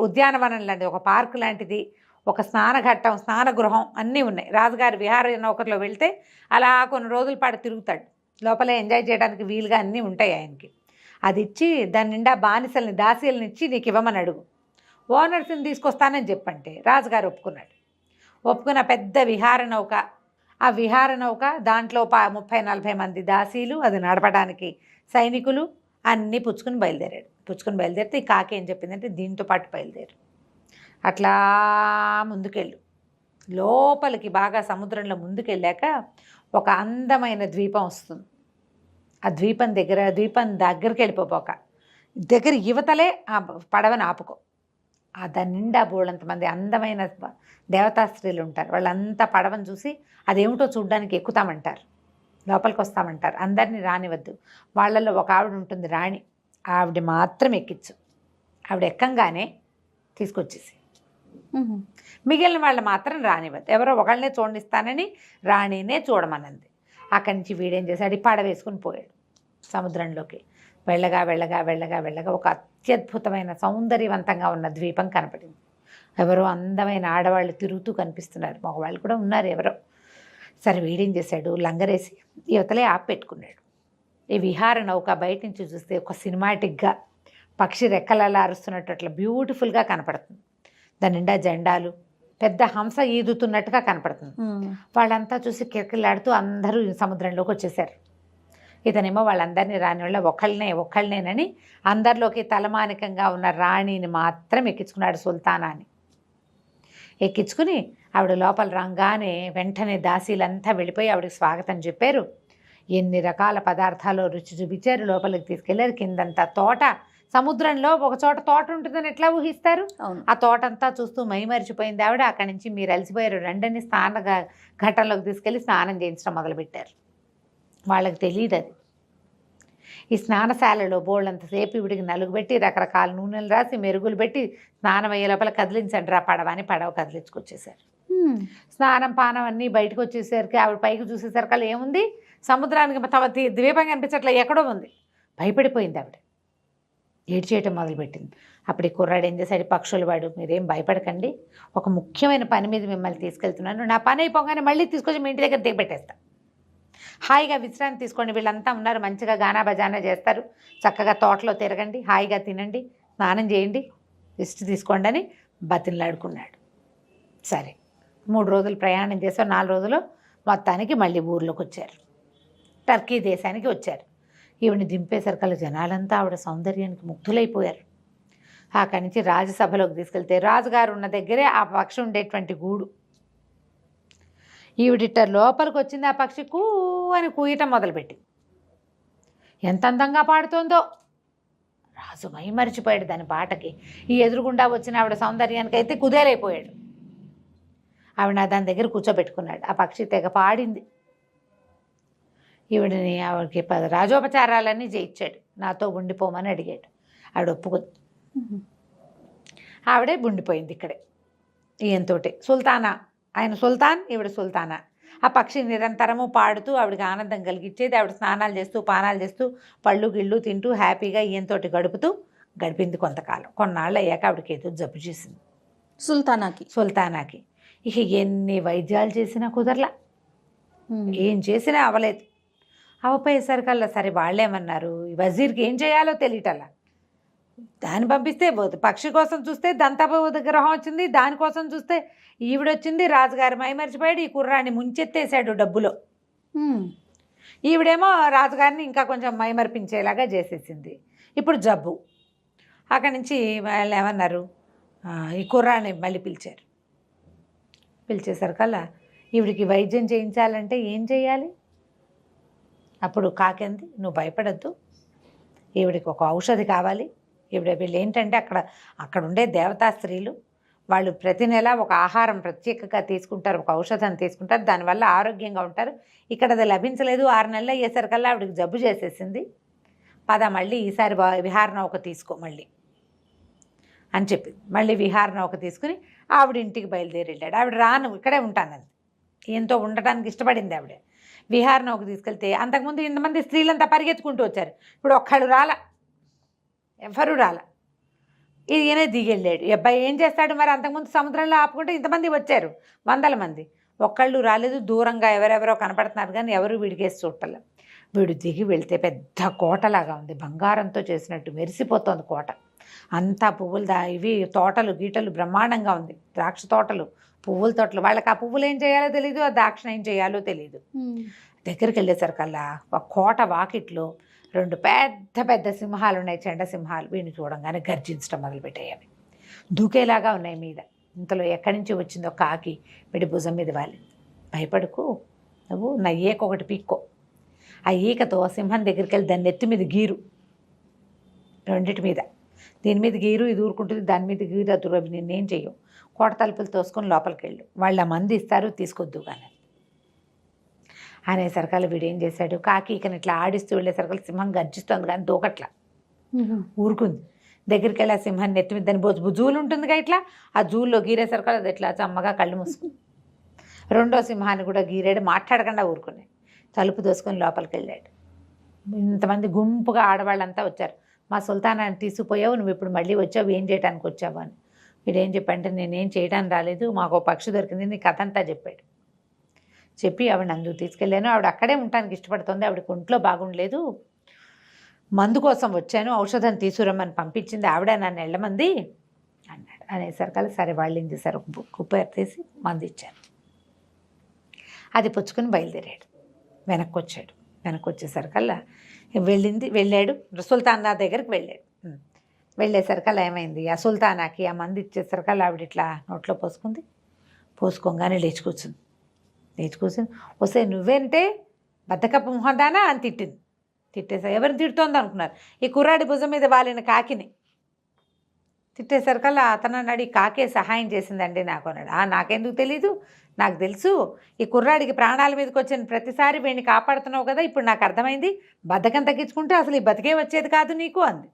ఉద్యానవనం లాంటిది, ఒక పార్క్ లాంటిది, ఒక స్నానఘట్టం, స్నానగృహం అన్నీ ఉన్నాయి. రాజుగారి విహార నౌకలో వెళ్తే అలా కొన్ని రోజుల పాటు తిరుగుతాడు, లోపలే ఎంజాయ్ చేయడానికి వీలుగా అన్నీ ఉంటాయి ఆయనకి. అది ఇచ్చి దాని నిండా బానిసల్ని దాసీలను ఇచ్చి నీకు ఇవ్వమని అడుగు, ఓనర్స్ని తీసుకొస్తానని చెప్పంటే రాజుగారు ఒప్పుకున్నాడు. ఒప్పుకున్న పెద్ద విహార నౌక, ఆ విహార నౌక దాంట్లో 30-40 మంది దాసీలు, అది నడపడానికి సైనికులు అన్నీ పుచ్చుకుని బయలుదేరితే ఈ కాకి ఏం చెప్పిందంటే దీంతో పాటు బయలుదేరు, అట్లా ముందుకెళ్ళు, లోపలికి బాగా సముద్రంలో ముందుకెళ్ళాక ఒక అందమైన ద్వీపం వస్తుంది. ఆ ద్వీపం దగ్గరికి వెళ్ళిపోక దగ్గర యువతలే ఆ పడవని ఆపుకో, దాని నిండా బోళ్ళంతమంది అందమైన దేవతా స్త్రీలు ఉంటారు. వాళ్ళంతా పడవని చూసి అదేమిటో చూడ్డానికి ఎక్కుతామంటారు, లోపలికి వస్తామంటారు. అందరినీ రానివద్దు, వాళ్ళల్లో ఒక ఆవిడ ఉంటుంది రాణి, ఆవిడ మాత్రం ఎక్కించు, ఆవిడ ఎక్కంగానే తీసుకొచ్చేసి, మిగిలిన వాళ్ళు మాత్రం రానివద్దు, ఎవరో ఒకళ్ళనే చూడనిస్తానని రాణినే చూడమన్నది. అక్కడి నుంచి వీడేం చేశాడు, పడవ వేసుకుని పోయాడు సముద్రంలోకి. వెళ్ళగా ఒక అత్యద్భుతమైన సౌందర్యవంతంగా ఉన్న ద్వీపం కనపడింది. ఎవరో అందమైన ఆడవాళ్ళు తిరుగుతూ కనిపిస్తున్నారు, మగవాళ్ళు కూడా ఉన్నారు ఎవరో. సరే వీడేం చేశాడు, లంగరేసి యువతలే ఆపెట్టుకున్నాడు. ఈ విహార నౌక బయట నుంచి చూస్తే ఒక సినిమాటిక్గా పక్షి రెక్కలలా అరుస్తున్నట్టు అట్లా బ్యూటిఫుల్గా కనపడుతుంది. దాని నిండా జెండాలు, పెద్ద హంస ఈదుతున్నట్టుగా కనపడుతుంది. వాళ్ళంతా చూసి కిరకిలాడుతూ అందరూ సముద్రంలోకి వచ్చేసారు. ఇతనేమో వాళ్ళందరినీ రాని వాళ్ళ ఒక్కళ్ళనేనని అందరిలోకి తలమానికంగా ఉన్న రాణిని మాత్రం ఎక్కించుకున్నాడు, సుల్తానాని ఎక్కించుకుని ఆవిడ లోపల రాగానే వెంటనే దాసీలంతా వెళ్ళిపోయి ఆవిడకి స్వాగతం చెప్పారు. ఎన్ని రకాల పదార్థాలు రుచి చూపించారు. లోపలికి తీసుకెళ్లారు. కిందంతా తోట, సముద్రంలో ఒక చోట తోట ఉంటుందని ఎట్లా ఊహిస్తారు? అవును. ఆ తోటంతా చూస్తూ మైమరిచిపోయింది ఆవిడ. అక్కడి నుంచి మీరు అలసిపోయారు రండని ఘట్టంలోకి తీసుకెళ్ళి స్నానం చేయించడం మొదలుపెట్టారు. వాళ్ళకి తెలియదు అది. ఈ స్నానశాలలో బోళ్ళంతసేపు ఇవిడికి నలుగు పెట్టి రకరకాల నూనెలు రాసి మెరుగులు పెట్టి స్నానం అయ్యే లోపల కదిలించండి రా పడవ అని పడవ కదిలించుకొచ్చేసారు. స్నానం పానం అన్నీ బయటకు వచ్చేసరికి ఆవిడ పైకి చూసేసరికి అలా ఏముంది, సముద్రానికి తమ ద్వీపం కనిపించట్లా ఎక్కడో ఉంది. భయపడిపోయింది ఆవిడ. ఏడ్చేయటం మొదలుపెట్టింది. అప్పుడు ఈ కుర్రాడు ఏం చేశాడు, పక్షులు వాడు, మీరేం భయపడకండి, ఒక ముఖ్యమైన పని మీద మిమ్మల్ని తీసుకెళ్తున్నాను, నా పని అయిపోగానే మళ్ళీ తీసుకొచ్చి మీ ఇంటి దగ్గర దిగబెట్టేస్తా, హాయిగా విశ్రాంతి తీసుకోండి, వీళ్ళంతా ఉన్నారు మంచిగా గానా బజానా చేస్తారు, చక్కగా తోటలో తిరగండి, హాయిగా తినండి, స్నానం చేయండి, రెస్ట్ తీసుకోండి అని బతిలాడుకున్నాడు. సరే 3 రోజులు ప్రయాణం చేశారు. 4 రోజులు మొత్తానికి మళ్ళీ ఊర్లోకి వచ్చారు. టర్కీ దేశానికి వచ్చారు. ఈవిని దింపేసరికల్లా జనాలంతా ఆవిడ సౌందర్యానికి ముగ్ధులైపోయారు. అక్కడి నుంచి రాజసభలోకి తీసుకెళ్తే రాజుగారు ఉన్న దగ్గరే ఆ పక్షి ఉండేటువంటి గూడు. ఈవిడిట్ట లోపలికి వచ్చింది. ఆ పక్షి కూ అని కూయటం మొదలుపెట్టింది. ఎంత అందంగా పాడుతోందో. రాజు మైమరిచిపోయాడు దాని పాటకి. ఈ ఎదురుగుండా వచ్చిన ఆవిడ సౌందర్యానికి అయితే కుదేలైపోయాడు. ఆవిడ దాని దగ్గర కూర్చోబెట్టుకున్నాడు. ఆ పక్షి తెగ పాడింది. ఈవిడని ఆవిడకి రాజోపచారాలన్నీ చేయించాడు. నాతో ఉండిపోమని అడిగాడు. ఆవిడ ఒప్పుకుంది. ఆవిడే ఉండిపోయింది ఇక్కడే ఈయనతోటి. సుల్తానా, ఆయన సుల్తాన్, ఈవిడ సుల్తానా. ఆ పక్షి నిరంతరము పాడుతూ ఆవిడకి ఆనందం కలిగించేది. ఆవిడ స్నానాలు చేస్తూ పానాలు చేస్తూ పళ్ళు గిళ్ళు తింటూ హ్యాపీగా ఈయనతోటి గడిపింది కొంతకాలం. కొన్నాళ్ళు అయ్యాక ఆవిడకి ఏదో జబ్బు చేసింది సుల్తానాకి. ఇక ఎన్ని వైద్యాలు చేసినా కుదరలా, ఏం చేసినా అవ్వలేదు. అవపోయేసరికల్లా సరే వాళ్ళేమన్నారు, వజీర్కి ఏం చేయాలో తెలియటల్లా. దాన్ని పంపిస్తే పక్షి కోసం చూస్తే దంతపు గ్రహం వచ్చింది, దానికోసం చూస్తే ఈవిడొచ్చింది. రాజుగారు మైమరిచిపోయాడు. ఈ కుర్రాన్ని ముంచెత్తేసాడు డబ్బులో. ఈవిడేమో రాజుగారిని ఇంకా కొంచెం మైమరిపించేలాగా చేసేసింది. ఇప్పుడు జబ్బు. అక్కడి నుంచి వాళ్ళు ఏమన్నారు, ఈ కుర్రాన్ని మళ్ళీ పిలిచారు. పిలిచేసరికల్లా ఈవిడికి వైద్యం చేయించాలంటే ఏం చేయాలి? అప్పుడు కాకింది, నువ్వు భయపడద్దు, ఈవిడికి ఒక ఔషధి కావాలి. వీళ్ళు ఏంటంటే అక్కడ ఉండే దేవతా స్త్రీలు వాళ్ళు ప్రతి నెల ఒక ఆహారం ప్రత్యేకంగా తీసుకుంటారు, ఒక ఔషధం తీసుకుంటారు, దానివల్ల ఆరోగ్యంగా ఉంటారు. ఇక్కడ అది లభించలేదు. 6 నెలలు అయ్యేసరికల్లా ఆవిడకి జబ్బు చేసేసింది. పద మళ్ళీ ఈసారి విహార నౌక తీసుకో మళ్ళీ అని చెప్పింది. మళ్ళీ విహార నౌక తీసుకుని ఆవిడ ఇంటికి బయలుదేరి వెళ్ళాడు. ఆవిడ రాను ఇక్కడే ఉంటానంది. ఈయనతో ఉండటానికి ఇష్టపడింది ఆవిడ. విహార నౌక తీసుకెళ్తే అంతకుముందు ఇంతమంది స్త్రీలంతా పరిగెత్తుకుంటూ వచ్చారు. ఇప్పుడు ఒక్కడు రాల, ఎవరు రాల. ఈయనే దిగెళ్ళాడు. అబ్బాయి ఏం చేస్తాడు మరి? అంతకుముందు సముద్రంలో ఆపుకుంటే ఇంతమంది వచ్చారు, 100 మంది, ఒక్కళ్ళు రాలేదు. దూరంగా ఎవరెవరో కనపడుతున్నారు కానీ ఎవరు వీడికేసి చూడటం. వీడు దిగి వెళ్తే పెద్ద కోటలాగా ఉంది, బంగారంతో చేసినట్టు మెరిసిపోతుంది కోట అంతా. పువ్వులు ఇవి తోటలు గీటలు బ్రహ్మాండంగా ఉంది, ద్రాక్ష తోటలు, పువ్వుల తోటలు. వాళ్ళకి ఆ పువ్వులు ఏం చేయాలో తెలీదు, ఆ ద్రాక్ష ఏం చేయాలో తెలీదు. దగ్గరికి వెళ్ళేసరికల్లా ఒక కోట వాకిట్లో 2 పెద్ద పెద్ద సింహాలు ఉన్నాయి, చెండ సింహాలు. వీడిని చూడంగానే గర్జించడం మొదలుపెట్టాయి. అవి దూకేలాగా ఉన్నాయి మీద. ఇంతలో ఎక్కడి నుంచి వచ్చిందో కాకి వీడి భుజం మీద వాలింది. భయపడుకు నువ్వు, నా ఈక ఒకటి పీక్కో. ఆ ఈకతో సింహం దగ్గరికి వెళ్ళి దాన్ని నెత్తి మీద గీరు, రెండిటి మీద. దీని మీద గీరు, ఇది ఊరుకుంటుంది, దాని మీద గీరు, అది అవి నిన్నేం చెయ్యవు. కోట తలుపులు తోసుకొని లోపలికి వెళ్ళు, వాళ్ళు ఆ మంది ఇస్తారు, తీసుకొద్దు కానీ అనేసరికల్లా వీడు ఏం చేశాడు, కాకి ఈకని ఇట్లా ఆడిస్తూ వెళ్ళేసరికల్లా సింహం గర్జిస్తుంది కానీ దూకట్లా, ఊరుకుంది. దగ్గరికి వెళ్ళి ఆ సింహాన్ని నెత్తి మీద దాని జూలు ఉంటుందిగా ఇట్లా, ఆ జూల్లో గీరేసరికల్లా అది ఇట్లా చమ్మగా కళ్ళు మూసుకుంది. రెండో సింహాన్ని కూడా గీరాడు, మాట్లాడకుండా ఊరుకుని తలుపు దోసుకొని లోపలికి వెళ్ళాడు. ఇంతమంది గుంపుగా ఆడవాళ్ళంతా వచ్చారు. మా సుల్తానాన్ని తీసుకుపోయావు, నువ్వు ఇప్పుడు మళ్ళీ వచ్చావు, ఏం చేయడానికి వచ్చావు అని. వీడేం చెప్పంటే, నేనేం చేయడానికి రాలేదు, మాకు ఒక పక్షి దొరికింది, నీ కథ అంతా చెప్పాడు. చెప్పి ఆవిడ అందుకు తీసుకెళ్ళాను. ఆవిడ అక్కడే ఉండటానికి ఇష్టపడుతుంది, ఆవిడకి ఒంట్లో బాగుండలేదు, మందు కోసం వచ్చాను, ఔషధం తీసుకురమ్మని పంపించింది ఆవిడ, నన్ను వెళ్ళమంది అన్నాడు. అనేసరికల్లా సరే వాళ్ళు ఏం చేశారు, ఒక కుప్పేరు తీసి మందు ఇచ్చారు. అది పుచ్చుకొని బయలుదేరాడు. వెనక్కి వచ్చాడు. వెనక్కి వచ్చేసరికల్లా వెళ్ళాడు సుల్తానా దగ్గరికి వెళ్ళాడు. వెళ్ళేసరికల్లా ఏమైంది, ఆ సుల్తానాకి ఆ మంది ఇచ్చేసరికల్లా ఆవిడ ఇట్లా నోట్లో పోసుకోగానే లేచి కూర్చుంది. వస్తే నువ్వేంటే, బద్దకప్పు మొహదానా అని తిట్టింది. తిట్టేసా ఎవరిని తిడుతోంది అనుకున్నారు. ఈ కుర్రాడి భుజం మీద వాలిన కాకిని తిట్టేసరికల్లా అతను అన్నాడు, ఈ కాకే సహాయం చేసిందండి నాకు అన్నాడు. నాకెందుకు తెలీదు, నాకు తెలుసు, ఈ కుర్రాడికి ప్రాణాల మీదకి వచ్చిన ప్రతిసారి వీడిని కాపాడుతున్నావు కదా, ఇప్పుడు నాకు అర్థమైంది, బద్ధకం తగ్గించుకుంటే అసలు ఈ బతికే వచ్చేది కాదు నీకు అంది.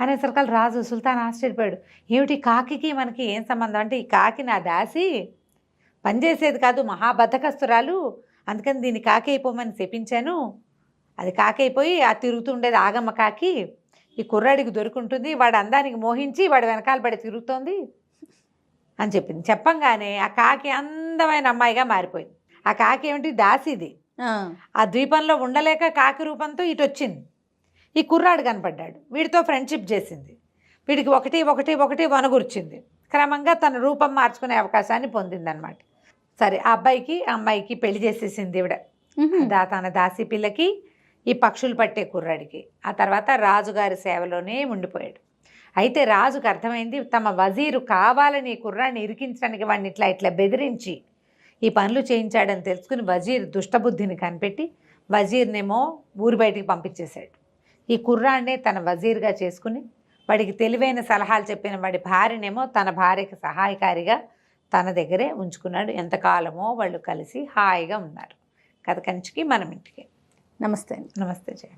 అనేసరికల్ రాజు సుల్తాన్ ఆశ్చర్యపోయాడు. ఏమిటి కాకి మనకి ఏం సంబంధం అంటే, ఈ కాకి నా దాసి, పనిచేసేది కాదు, మహాబద్ధకస్తురాలు, అందుకని దీన్ని కాకి అయిపోమని చెప్పించాను. అది కాకి అయిపోయి ఆ తిరుగుతుండేది ఆగమ్మ కాకి, ఈ కుర్రాడికి దొరుకుంటుంది, వాడు అందానికి మోహించి వాడు వెనకాల పడి తిరుగుతోంది అని చెప్పింది. చెప్పంగానే ఆ కాకి అందమైన అమ్మాయిగా మారిపోయింది. ఆ కాకి ఏమిటి, దాసిది. ఆ ద్వీపంలో ఉండలేక కాకి రూపంతో ఇటు వచ్చింది. ఈ కుర్రాడు కనపడ్డాడు, వీడితో ఫ్రెండ్షిప్ చేసింది, వీడికి ఒకటి ఒకటి ఒకటి వనగూర్చింది, క్రమంగా తన రూపం మార్చుకునే అవకాశాన్ని పొందిందనమాట. సరే, ఆ అబ్బాయికి అమ్మాయికి పెళ్లి చేసేసింది ఈవిడ, తన దాసి పిల్లకి, ఈ పక్షులు పట్టే కుర్రాడికి. ఆ తర్వాత రాజుగారి సేవలోనే ఉండిపోయాడు. అయితే రాజుకు అర్థమైంది, తమ వజీరు కావాలని కుర్రాడిని ఇరికించడానికి వాడిని ఇట్లా ఇట్లా బెదిరించి ఈ పనులు చేయించాడని తెలుసుకుని వజీర్ దుష్టబుద్ధిని కనిపెట్టి వజీర్నేమో ఊరి బయటికి పంపించేశాడు. ఈ కుర్రాడినే తన వజీర్గా చేసుకుని వాడికి తెలివైన సలహాలు చెప్పిన వాడి భార్యనేమో తన భార్యకి సహాయకారిగా తన దగ్గరే ఉంచుకున్నాడు. ఎంతకాలమో వాళ్ళు కలిసి హాయిగా ఉన్నారు. కథ కంచికి మనం ఇంటికి. నమస్తే. నమస్తే జయ.